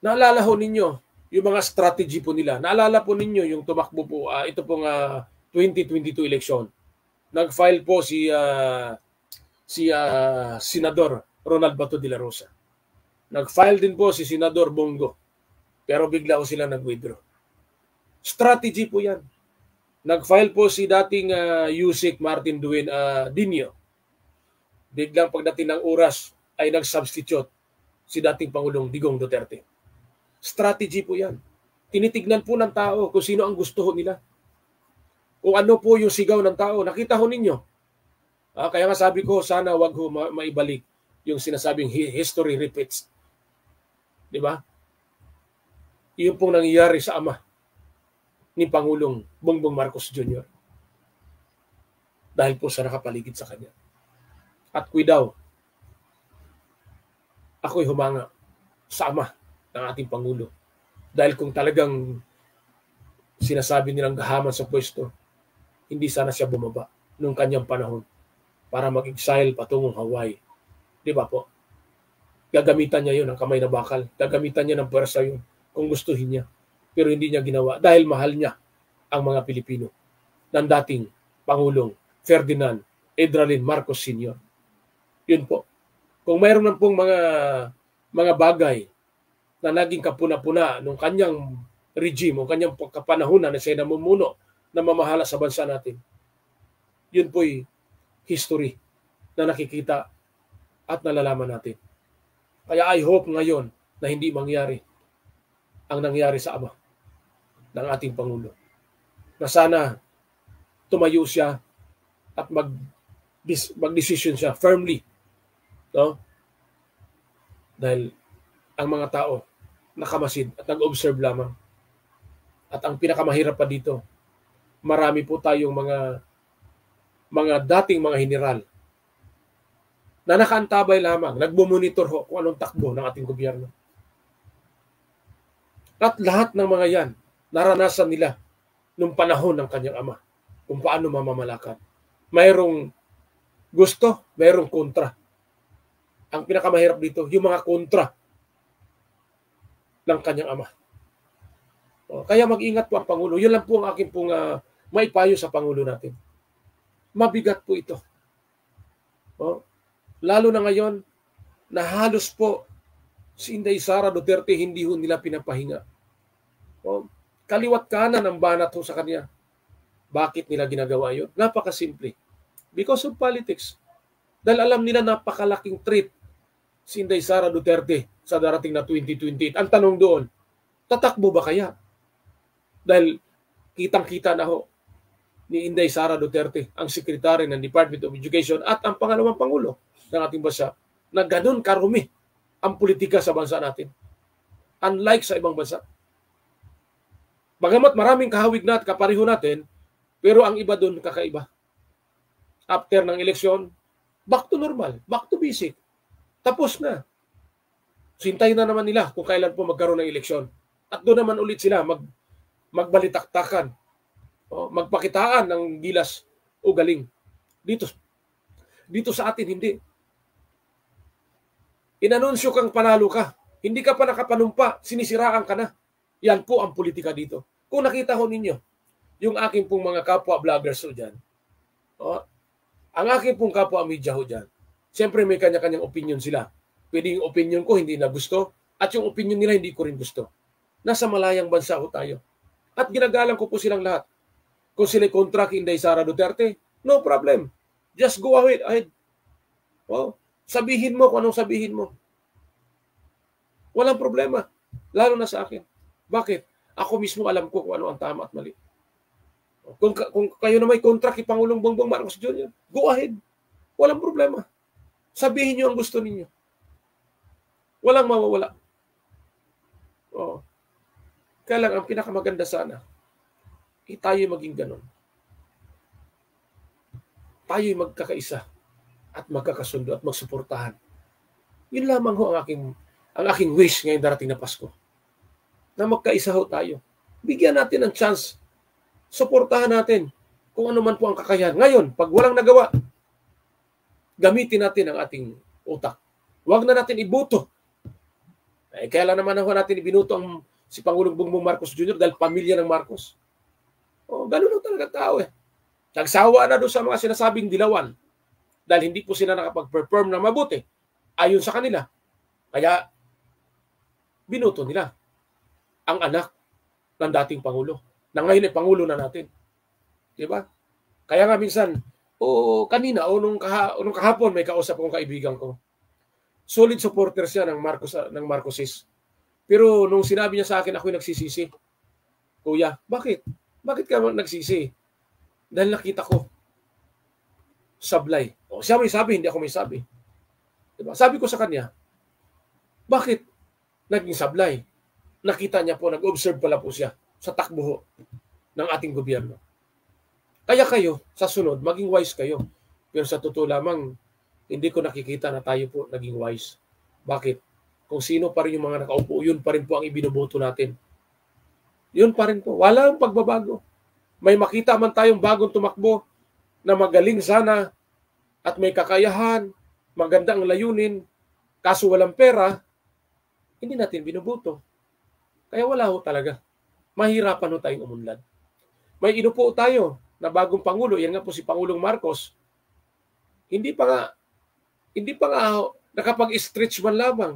Naalala ho ninyo yung mga strategy po nila. Naalala po ninyo yung tumakbo po, ito pong 2022 election. Nag-file po si Senador Ronald Bato de la Rosa. Nag-file din po si Senador Bongo. Pero bigla ko sila nag-withdraw. Strategy po yan. Nag-file po si dating Yusek Martin Dinio. Biglang pagdating ng oras ay nag-substitute si dating Pangulong Digong Duterte. Strategy po yan. Tinitignan po ng tao kung sino ang gusto nila. Kung ano po yung sigaw ng tao. Nakita ho ninyo. Kaya nga sabi ko, sana wag ho maibalik yung sinasabing history repeats. Di ba? Iyon pong nangyayari sa ama ni Pangulong Bongbong Marcos Jr. Dahil po sa nakapaligid sa kanya. At daw, ako'y humanga sa ama ng ating Pangulo. Dahil kung talagang sinasabi nilang gahaman sa pwesto, hindi sana siya bumaba nung kanyang panahon para mag-exile patungong Hawaii. Di ba po? Gagamitan niya yun ng kamay na bakal. Gagamitan niya ng pwersa yun kung gustuhin niya. Pero hindi niya ginawa dahil mahal niya ang mga Pilipino ng dating Pangulong Ferdinand Edralin Marcos Sr. Yun po. Kung mayroon na pong mga bagay na naging kapuna-puna nung kanyang regime o kanyang kapanahunan na siya namumuno na mamahala sa bansa natin, yun po'y history na nakikita at nalalaman natin. Kaya I hope ngayon na hindi mangyari ang nangyari sa ama ng ating Pangulo. Na sana tumayo siya at mag-decision siya firmly. No? Dahil ang mga tao nakamasid at nag-observe lamang. At ang pinakamahirap pa dito, marami po tayong mga dating mga general na nakaantabay lamang, nagmumonitor ho kung anong takbo ng ating gobyerno. At lahat ng mga yan, naranasan nila nung panahon ng kanyang ama kung paano mamamalakad. Mayroong gusto, mayroong kontra. Ang pinakamahirap dito, yung mga kontra ng kanyang ama. Kaya mag-ingat po ang Pangulo. Yun lang po ang aking pong maipayo sa Pangulo natin. Mabigat po ito. Lalo na ngayon na halos po si Inday Sara Duterte hindi ho nila pinapahinga. Kaliwat kanan ang banat ho sa kanya. Bakit nila ginagawa yun? Napakasimple. Because of politics. Dahil alam nila napakalaking threat si Inday Sara Duterte sa darating na 2028. Ang tanong doon, tatakbo ba kaya? Dahil kitang-kita na ho ni Inday Sara Duterte, ang Secretary ng Department of Education at ang pangalawang Pangulo ng ating bansa, na ganun karumi ang politika sa bansa natin. Unlike sa ibang bansa. Bagamat maraming kahawig na at kapareho natin, pero ang iba doon kakaiba. After ng eleksyon, back to normal, back to basic. Tapos na. Sintayin na naman nila kung kailan po magkaroon ng eleksyon. At doon naman ulit sila magbalitaktakan, magpakitaan ng gilas o galing. Dito sa atin, hindi. Inanunsyo kang panalo ka. Hindi ka pa nakapanumpa, sinisiraan ka na. Yan po ang politika dito. Kung nakita ho ninyo, yung aking pong mga kapwa vloggers ho dyan, ang aking pong kapwa media ho dyan, siyempre may kanya-kanyang opinion sila. Pwede yung opinion ko hindi na gusto, at yung opinion nila hindi ko rin gusto. Nasa malayang bansa ho tayo. At ginagalang ko po silang lahat. Kung sila kontra kay Inday Sara Duterte, no problem. Just go ahead. Sabihin mo kung anong sabihin mo. Walang problema. Lalo na sa akin. Bakit? Ako mismo alam ko kung ano ang tama at mali. Kung kayo na may kontra kay Pangulong Bongbong Marcos Jr., go ahead. Walang problema. Sabihin niyo ang gusto ninyo. Walang mawawala. Kaya lang, ang pinakamaganda sana, tayo'y maging ganon. Tayo'y magkakaisa at magkakasundo at magsuportahan. Yun lamang ho ang aking wish ngayong darating na Pasko. Na magkaisa ho tayo. Bigyan natin ng chance. Suportahan natin kung ano man po ang kakayahan. Ngayon, pag walang nagawa, gamitin natin ang ating utak. Huwag na natin ibuto. Kaya lang naman natin ibinuto ang si Pangulong Bongbong Marcos Jr. dahil pamilya ng Marcos. O, ganun lang talaga tao eh. Nagsawa na doon sa mga sinasabing dilawan dahil hindi po sila nakapag-perform na mabuti ayon sa kanila. Kaya binuto nila ang anak ng dating Pangulo na ngayon ay Pangulo na natin. Diba? Kaya nga minsan, kanina nung kahapon may kausap akong kaibigan ko. Solid supporter siya ng Marcoses. Pero nung sinabi niya sa akin, ako'y nagsisisi. Kuya, bakit? Bakit ka nagsisi? Dahil nakita ko sablay. O, siya may sabi, hindi ako may sabi. Diba? Sabi ko sa kanya, bakit naging sablay? Nakita niya po, nag-observe pala po siya sa takbo ng ating gobyerno. Kaya kayo, sa sunod, maging wise kayo. Pero sa totoo lamang, hindi ko nakikita na tayo po naging wise. Bakit? Kung sino pa rin yung mga nakaupo, yun pa rin po ang ibinoboto natin. Yun pa rin po. Walang pagbabago. May makita man tayong bagong tumakbo na magaling sana at may kakayahan, maganda ang layunin, kaso walang pera, hindi natin binoboto. Kaya wala ho talaga. Mahirapan ho tayong umunlad. May inupo tayo na bagong Pangulo, yan nga po si Pangulong Marcos. Hindi pa nga nakapag-stretch man lamang.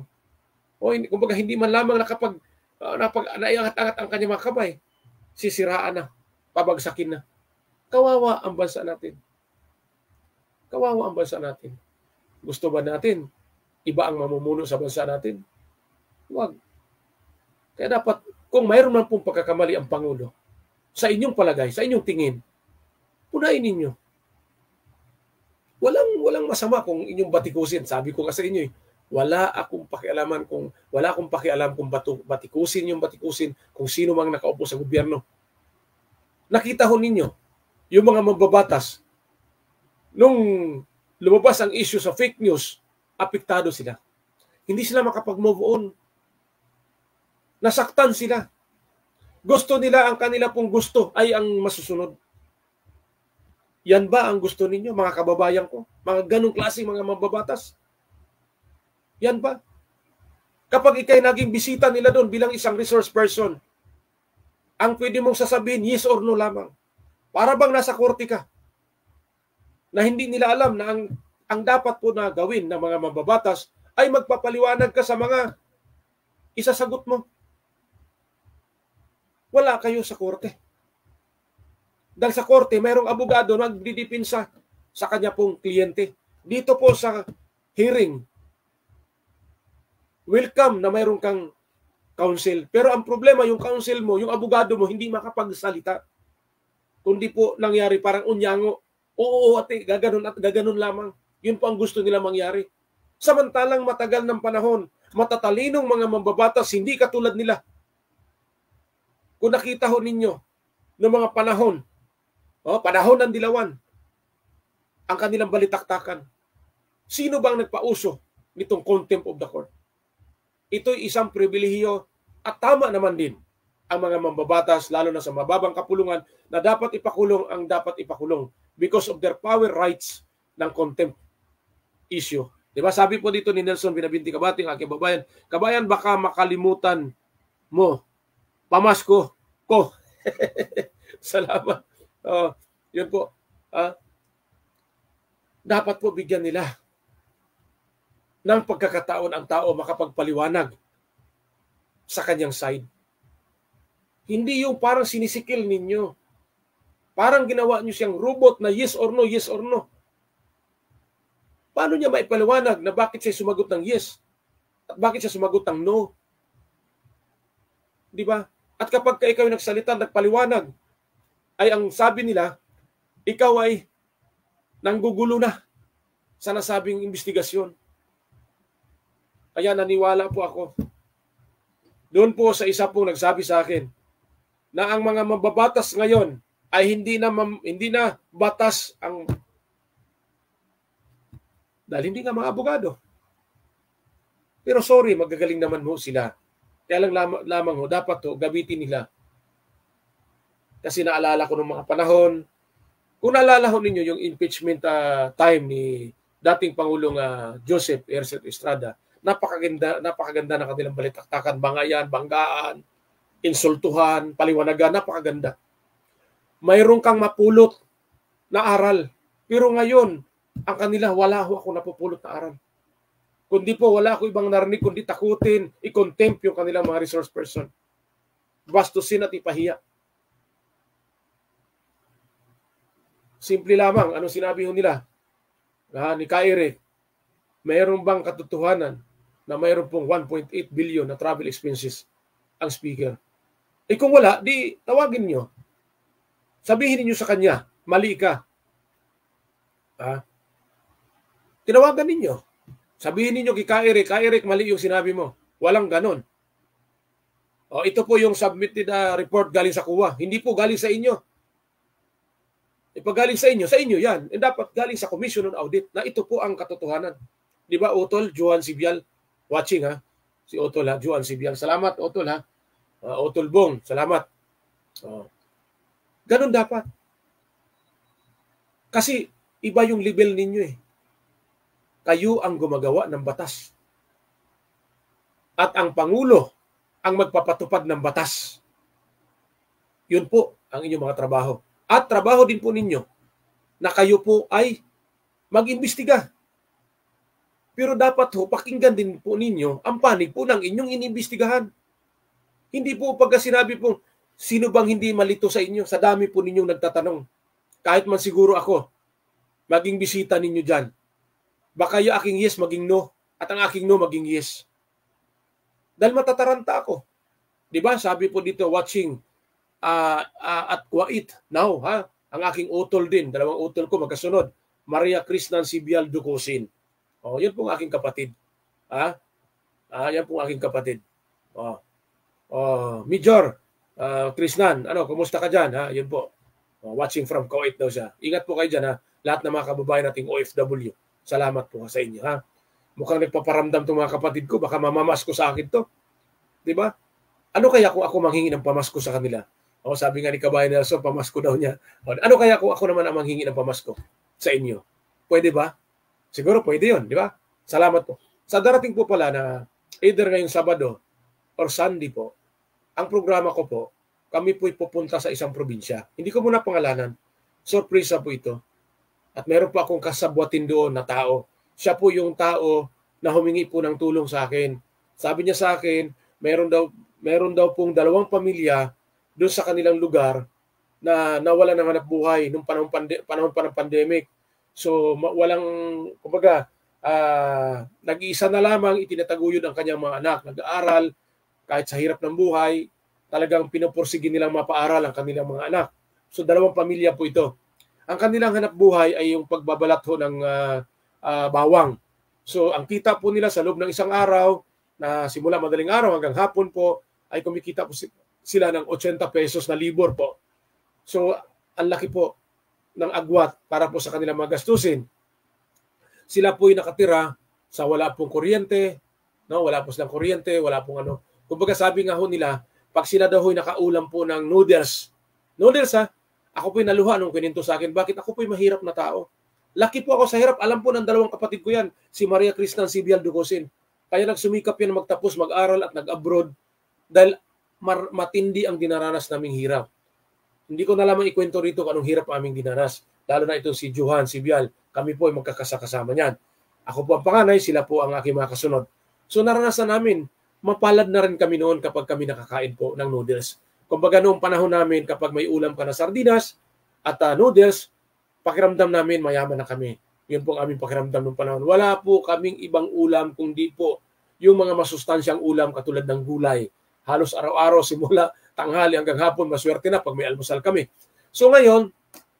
O kumbaga hindi man lamang naiangat-angat ang kanyang mga kamay. Sisiraan na, pabagsakin na. Kawawa ang bansa natin. Kawawa ang bansa natin. Gusto ba natin iba ang mamumuno sa bansa natin? Huwag. Kaya dapat, kung mayroon man pong pagkakamali ang Pangulo, sa inyong palagay, sa inyong tingin, punain ninyo. Walang masama kung inyong batikusin. Sabi ko kasi inyo, wala akong pakialam kung batikusin kung sino mang nakaupo sa gobyerno. Nakita ho ninyo yung mga mambabatas nung lumabas ang issue sa fake news, apektado sila. Hindi sila makapag-move on. Nasaktan sila. Gusto nila, ang kanila pong gusto ay ang masusunod. Yan ba ang gusto ninyo, mga kababayan ko? Mga ganong klaseng mga mambabatas? Yan ba? Kapag ikay naging bisita nila doon bilang isang resource person, ang pwede mong sasabihin, yes or no lamang. Para bang nasa korte ka? Na hindi nila alam na ang dapat po na gawin ng mga mambabatas ay magpapaliwanag ka sa mga isasagot mo. Wala kayo sa korte. Dahil sa korte, mayroong abogado na nagdidipinsa sa kanya pong kliyente. Dito po sa hearing, welcome na mayroon kang counsel. Pero ang problema, yung counsel mo, yung abogado mo, hindi makapagsalita. Kundi po nangyari parang unyango. Oo, ate, gaganon at gaganon lamang. Yun po ang gusto nila mangyari. Samantalang matagal ng panahon, matatalinong mga mambabatas, hindi katulad nila. Kung nakita ho ninyo ng mga panahon ng dilawan, ang kanilang balitaktakan, sino bang nagpauso nitong contempt of the court? Ito'y isang pribilehiyo at tama naman din ang mga mambabatas, lalo na sa mababang kapulungan, na dapat ipakulong ang dapat ipakulong because of their power rights ng contempt issue. Diba? Sabi po dito ni Nelson Binabinti Kabating, aking kabayan, baka makalimutan mo, pamasko ko. Salamat. Yun po. Dapat po bigyan nila ng pagkakataon ang tao makapagpaliwanag sa kanyang side. Hindi yung parang sinisikil ninyo. Parang ginawa nyo siyang robot na yes or no, yes or no. Paano niya maipaliwanag na bakit siya sumagot ng yes at bakit siya sumagot ng no? Di ba? At kapag ikaw nagsalita, nagpaliwanag, ay ang sabi nila, ikaw ay nanggugulo na sa nasabing investigasyon. Kaya naniwala po ako. Doon po sa isa pong nagsabi sa akin na ang mga mababatas ngayon ay hindi na batas ang dahil hindi nga mga abogado. Pero sorry, magagaling naman ho sila. Kaya lamang ho, dapat ho, gamitin nila. Kasi naalala ko ng mga panahon, kung naalala ho ninyo yung impeachment time ni dating Pangulong Joseph Ersel Estrada, napakaganda na kanilang balitaktakan, bangayan, banggaan. insultuhan, paliwanagan, napakaganda. Mayroon kang mapulot na aral. Pero ngayon, ang kanila, wala ho ako napupulot na aral. Kundi po, wala ako ibang narinig, kundi takutin, i-contempt yung kanilang mga resource person. Bastusin at ipahiya. Simple lamang, anong sinabi ho nila? Ni Kaire, mayroon bang katotohanan na mayroon pong 1.8 billion na travel expenses ang speaker? Eh kung wala, di tawagin nyo. Sabihin niyo sa kanya, mali ka. Tinawagan ninyo. Sabihin ninyo kay Kaire, mali yung sinabi mo. Walang ganon. Ito po yung submitted report galing sa kuwa. Hindi po galing sa inyo. Ipagaling sa inyo yan. And dapat galing sa Commission on Audit na ito po ang katotohanan. Di ba, Otol, Juan Sibial, watching ha? Si Otol ha, Juan Sibial. Salamat, Otol ha. Otol Bong, salamat. Ganon dapat. Kasi iba yung level ninyo eh. Kayo ang gumagawa ng batas. At ang Pangulo ang magpapatupad ng batas. Yun po ang inyong mga trabaho. At trabaho din po ninyo na kayo po ay mag-imbestiga. Pero dapat ho, pakinggan din po ninyo ang panig po ng inyong inimbestigahan. Hindi po pagka sinabi po, sino bang hindi malito sa inyo? Sa dami po ninyong nagtatanong. Kahit man siguro ako, maging bisita ninyo dyan. Baka yung aking yes maging no, at ang aking no maging yes. Dahil matataranta ako. Diba? Sabi po dito, watching at Kuwait now, ha? Ang aking utol din, dalawang utol ko magkasunod. Maria Krishnan Sibial Ducosin. Yan po ang aking kapatid. Yan po ang aking kapatid. Major Krishnan, kumusta ka dyan? Yun po. Watching from Kuwait daw siya. Ingat po kayo dyan, ha? Lahat ng mga kababayan nating OFW. Salamat po sa inyo, ha? Mukhang nagpaparamdam itong mga kapatid ko, baka mamamasko sa akin to. Diba? Ano kaya kung ako manghingi ng pamasko sa kanila? Sabi nga ni Kabayan Nelson, pamasko daw niya. Ano kaya kung ako naman ang manghingi ng pamasko sa inyo? Pwede ba? Siguro pwede yun, di ba? Salamat po. Sa darating po pala na either ngayong Sabado or Sunday po, ang programa ko po, kami po'y pupunta sa isang probinsya. Hindi ko muna pangalanan. Sorpresa po ito. At meron po akong kasabwatin doon na tao. Siya po yung tao na humingi po ng tulong sa akin. Sabi niya sa akin, meron daw pong 2 pamilya doon sa kanilang lugar na nawala ng hanap buhay nung panahon pa ng pandemic. So walang, kumbaga, nag-iisa na lamang itinataguyod ang kanyang mga anak. Nag-aaral, kahit sa hirap ng buhay, talagang pinupursige nilang mapaaral ang kanilang mga anak. So 2 pamilya po ito. Ang kanilang hanap buhay ay yung pagbabalat ho ng bawang. So ang kita po nila sa loob ng isang araw, na simula madaling araw hanggang hapon po, ay kumikita po sila ng 80 pesos na libor po. So ang laki po ng agwat para po sa kanilang mga gastusin. Sila po ay nakatira sa wala pong kuryente, wala po silang kuryente, wala pong ano. Kumbaga sabi nga ho nila, pag sila daw ho'y nakaulam po ng noodles ha, ako po'y naluha nung kininto sa akin, bakit ako po'y mahirap na tao? Laki po ako sa hirap, alam po ng 2 kapatid ko yan, si Maria Krishnan Sibial Ducosin. Kaya nagsumikap yan magtapos, mag-aral at nag-abroad dahil matindi ang dinaranas naming hirap. Hindi ko na lamang ikwento rito kung anong hirap aming dinaras. Lalo na itong si Juan Sibial, kami po ay magkakasama niyan. Ako po ang panganay, sila po ang aking mga kasunod. So naranasan namin, mapalad na rin kami noon kapag kami nakakain po ng noodles. Kumbaga noong panahon namin, kapag may ulam ka na sardinas at noodles, pakiramdam namin mayaman na kami. Yun po ang aming pakiramdam noong panahon. Wala po kaming ibang ulam kundi po yung mga masustansyang ulam katulad ng gulay. Halos araw-araw simula tanghali hanggang hapon, maswerte na pag may almusal kami. So ngayon,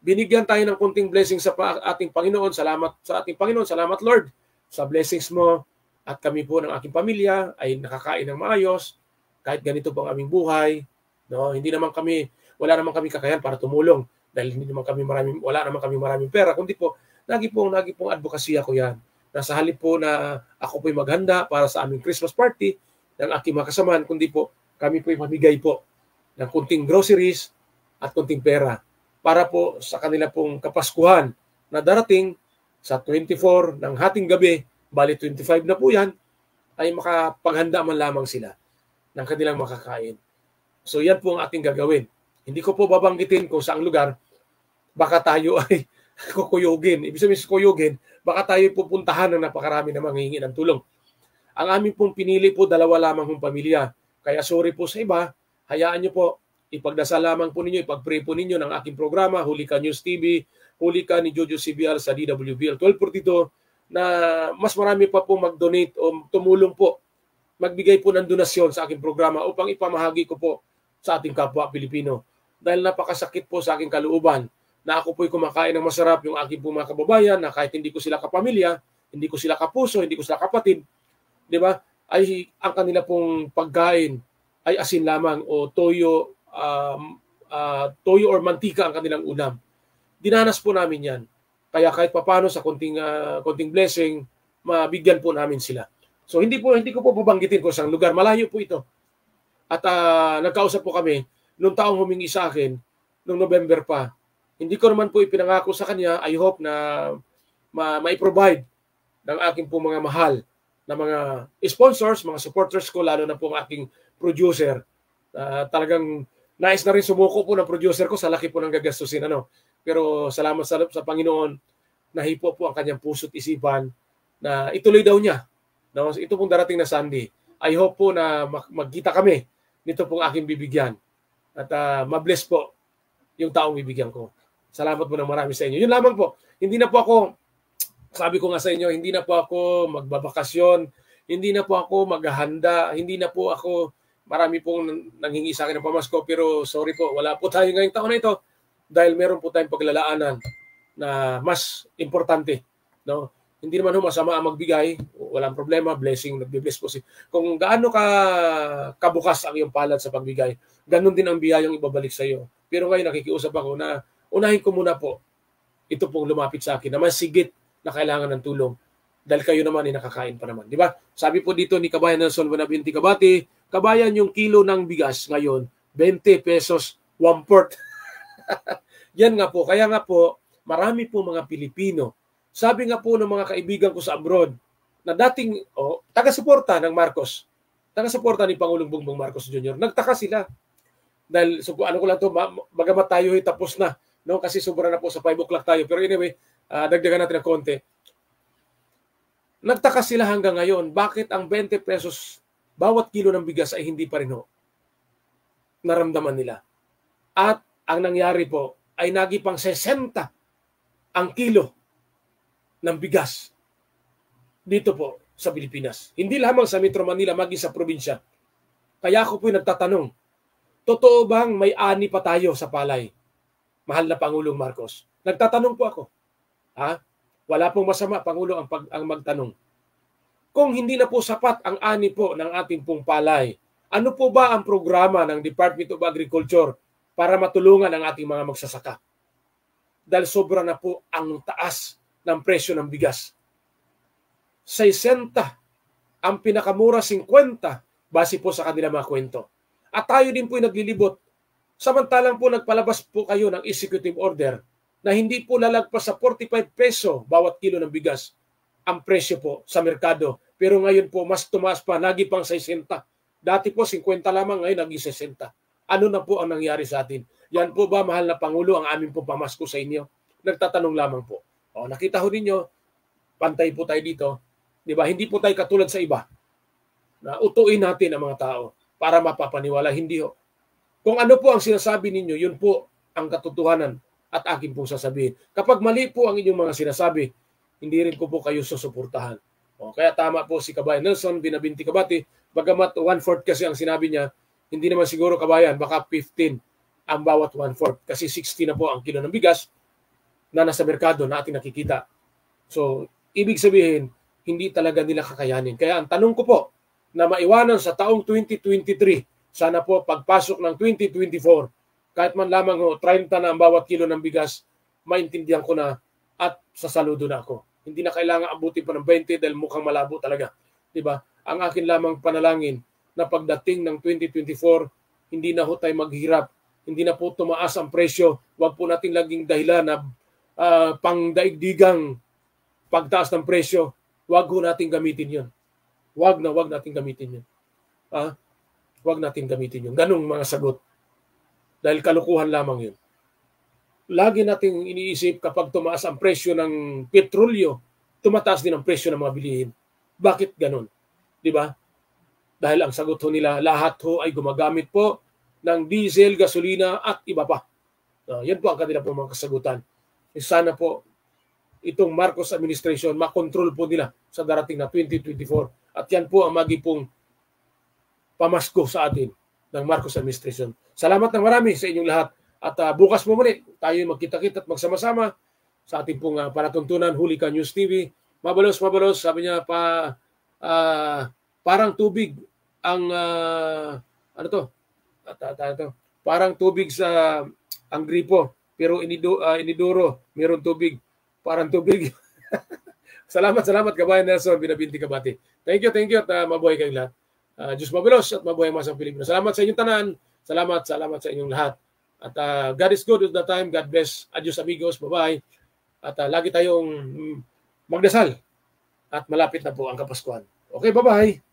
binigyan tayo ng kunting blessing sa ating Panginoon. Salamat sa ating Panginoon. Salamat Lord sa blessings mo. At kami po ng aking pamilya ay nakakain ng maayos. Kahit ganito po ang aming buhay. Wala naman kami kakayahan para tumulong. Dahil wala naman kami maraming pera. Kundi po, lagi pong advokasya ko yan. Nasa halip po na ako po'y maghanda para sa aming Christmas party ng aking mga kasamaan, kundi po kami po'y mamigay po ng kunting groceries at kunting pera para po sa kanila pong Kapaskuhan na darating sa 24 ng hating gabi, bali 25 na po yan, ay makapaghanda man lamang sila ng kanilang makakain. So yan po ang ating gagawin. Hindi ko po babanggitin kung saang lugar, baka tayo ay kukuyugin. Ibig sabihin sa kuyugin, baka tayo pupuntahan ng napakarami na manghihingi ng tulong. Ang amin pong pinili po, 2 lamang pong pamilya. Kaya sorry po sa iba, hayaan nyo po, ipagdasal lamang po ninyo, ipag-pray po ninyo ng aking programa, Huli Ka News TV, Huli Ka ni Jojo CBL sa DWBL 1242, na mas marami pa po mag-donate o tumulong po, magbigay po ng donasyon sa aking programa upang ipamahagi ko po sa ating kapwa Pilipino. Dahil napakasakit po sa aking kalooban na ako po'y kumakain ng masarap yung aking po mga kababayan na kahit hindi ko sila kapamilya, hindi ko sila kapuso, hindi ko sila kapatid, di ba? Ay ang kanila pong pagkain ay asin lamang o toyo or mantika ang kanilang ulam. Dinanas po namin yan. Kaya kahit papano sa konting blessing, mabigyan po namin sila. So hindi ko po babanggitin kung saan lugar. Malayo po ito. At nagkausap po kami nung taong humingi sa akin, nung November pa. Hindi ko naman po ipinangako sa kanya. I hope na ma-provide ng aking po mga mahal na mga sponsors, mga supporters ko, lalo na po ang aking producer. Talagang nais na rin sumuko po ng producer ko sa laki po ng gagastusin. Pero salamat sa Panginoon, nahipo po ang kanyang puso't isipan na ituloy daw niya. Ito pong darating na Sunday. I hope po na magkita kami nito pong aking bibigyan. At mabless po yung taong bibigyan ko. Salamat po ng marami sa inyo. Yun lamang po. Hindi na po ako, sabi ko nga sa inyo, hindi na po ako magbabakasyon, hindi na po ako maghahanda, hindi na po ako, marami pong nanghingi sa akin ng pamasko, pero sorry po, wala po tayo ngayong taon na ito dahil meron po tayong paglalaanan na mas importante. Hindi naman masama ang magbigay, walang problema, blessing, nagbe-bless po kung gaano kabukas ang iyong palad sa pagbigay, ganun din ang biyayang ibabalik sa iyo. Pero ngayon nakikiusap ako na unahin ko muna po ito pong lumapit sa akin na mas sigit na kailangan ng tulong dahil kayo naman ay nakakain pa naman. Di ba? Sabi po dito ni Kabayan Nelson Buenabinti Kabati, kabayan, yung kilo ng bigas ngayon, 20 pesos, 1/4. Yan nga po. Kaya nga po, marami po mga Pilipino. Sabi nga po ng mga kaibigan ko sa abroad na dating taga-suporta ng Marcos, taga-suporta ni Pangulong Bongbong Marcos Jr., nagtaka sila. Dahil, ano ko lang to, bagamat tayo ay tapos na, kasi sobra na po sa 5 o'clock tayo. Pero anyway, dagdagan natin ng konti. Nagtaka sila hanggang ngayon, bakit ang 20 pesos bawat kilo ng bigas ay hindi pa rin naramdaman nila. At ang nangyari po ay nagipang 60 ang kilo ng bigas dito po sa Pilipinas. Hindi lamang sa Metro Manila, maging sa probinsya. Kaya ako po'y nagtatanong, totoo bang may ani pa tayo sa palay? Mahal na Pangulong Marcos. Nagtatanong po ako. Wala pong masama, Pangulo, ang magtanong. Kung hindi na po sapat ang ani po ng ating pong palay, ano po ba ang programa ng Department of Agriculture para matulungan ang ating mga magsasaka? Dahil sobra na po ang taas ng presyo ng bigas. 60 ang pinakamura 50 base po sa kanila mga kwento. At tayo din po ay naglilibot. Samantalang po nagpalabas po kayo ng executive order na hindi po lalagpas sa 45 peso bawat kilo ng bigas ang presyo po sa merkado. Pero ngayon po mas tumaas pa, nagipang 60. Dati po 50 lamang, ngayon naging 60. Ano na po ang nangyari sa atin? Yan po ba, mahal na Pangulo, ang aming po pamasko sa inyo? Nagtatanong lamang po. Nakita ho ninyo, pantay po tayo dito. Di ba? Hindi po tayo katulad sa iba na utuin natin ang mga tao para mapapaniwala. Hindi ho. Kung ano po ang sinasabi ninyo, yun po ang katotohanan at akin pong sasabihin. Kapag mali po ang inyong mga sinasabi, hindi rin ko po kayo susuportahan. Kaya tama po si Kabayan Nelson Buenabinti Kabati, bagamat 1/4 kasi ang sinabi niya, hindi naman siguro, Kabayan, baka 15 ang bawat 1/4 kasi 60 na po ang kilo ng bigas na nasa merkado na ating nakikita. So, ibig sabihin, hindi talaga nila kakayanin. Kaya ang tanong ko po, na maiwanan sa taong 2023, sana po pagpasok ng 2024, kahit man lamang 30 na ang bawat kilo ng bigas, maintindihan ko na at sasaludo na ako. Hindi na kailangan abutin pa ng 20 dahil mukhang malabo talaga. Diba? Ang akin lamang panalangin na pagdating ng 2024, hindi na ho tayo maghirap. Hindi na po tumaas ang presyo. Huwag po natin laging dahilan na pangdaigdigang pagtaas ng presyo. Huwag ho natin gamitin yun. Huwag natin gamitin yun. Huwag natin gamitin yun. Ganong mga sagot. Dahil kalukuhan lamang yun. Lagi nating iniisip kapag tumaas ang presyo ng petrolyo, tumataas din ang presyo ng mga bilihin. Bakit ganun? Di ba? Dahil ang sagot ho nila, lahat ho ay gumagamit po ng diesel, gasolina at iba pa. Yan po ang kanila po mga kasagutan. Sana po itong Marcos administration makontrol po nila sa darating na 2024. At yan po ang magipong pamasko sa atin ng Marcos administration. Salamat ng marami sa inyong lahat. At bukas po muli, tayo magkita-kita at magsama-sama sa ating pong palatuntunan, Huli Ka News TV. Mabalos, sabi niya parang tubig ang parang tubig sa ang gripo, pero iniduro, mayroon tubig, parang tubig. Salamat kabayan Nelson Binabinti Kabati. Thank you at mabuhay kayong lahat. Diyos mabalos at mabuhay masang Pilipino. Salamat sa inyong tanan. Salamat sa inyong lahat. At God is good all the time. God bless. Adios amigos. Bye-bye. At lagi tayong magdasal. At malapit na po ang Kapaskuhan. Okay, bye-bye.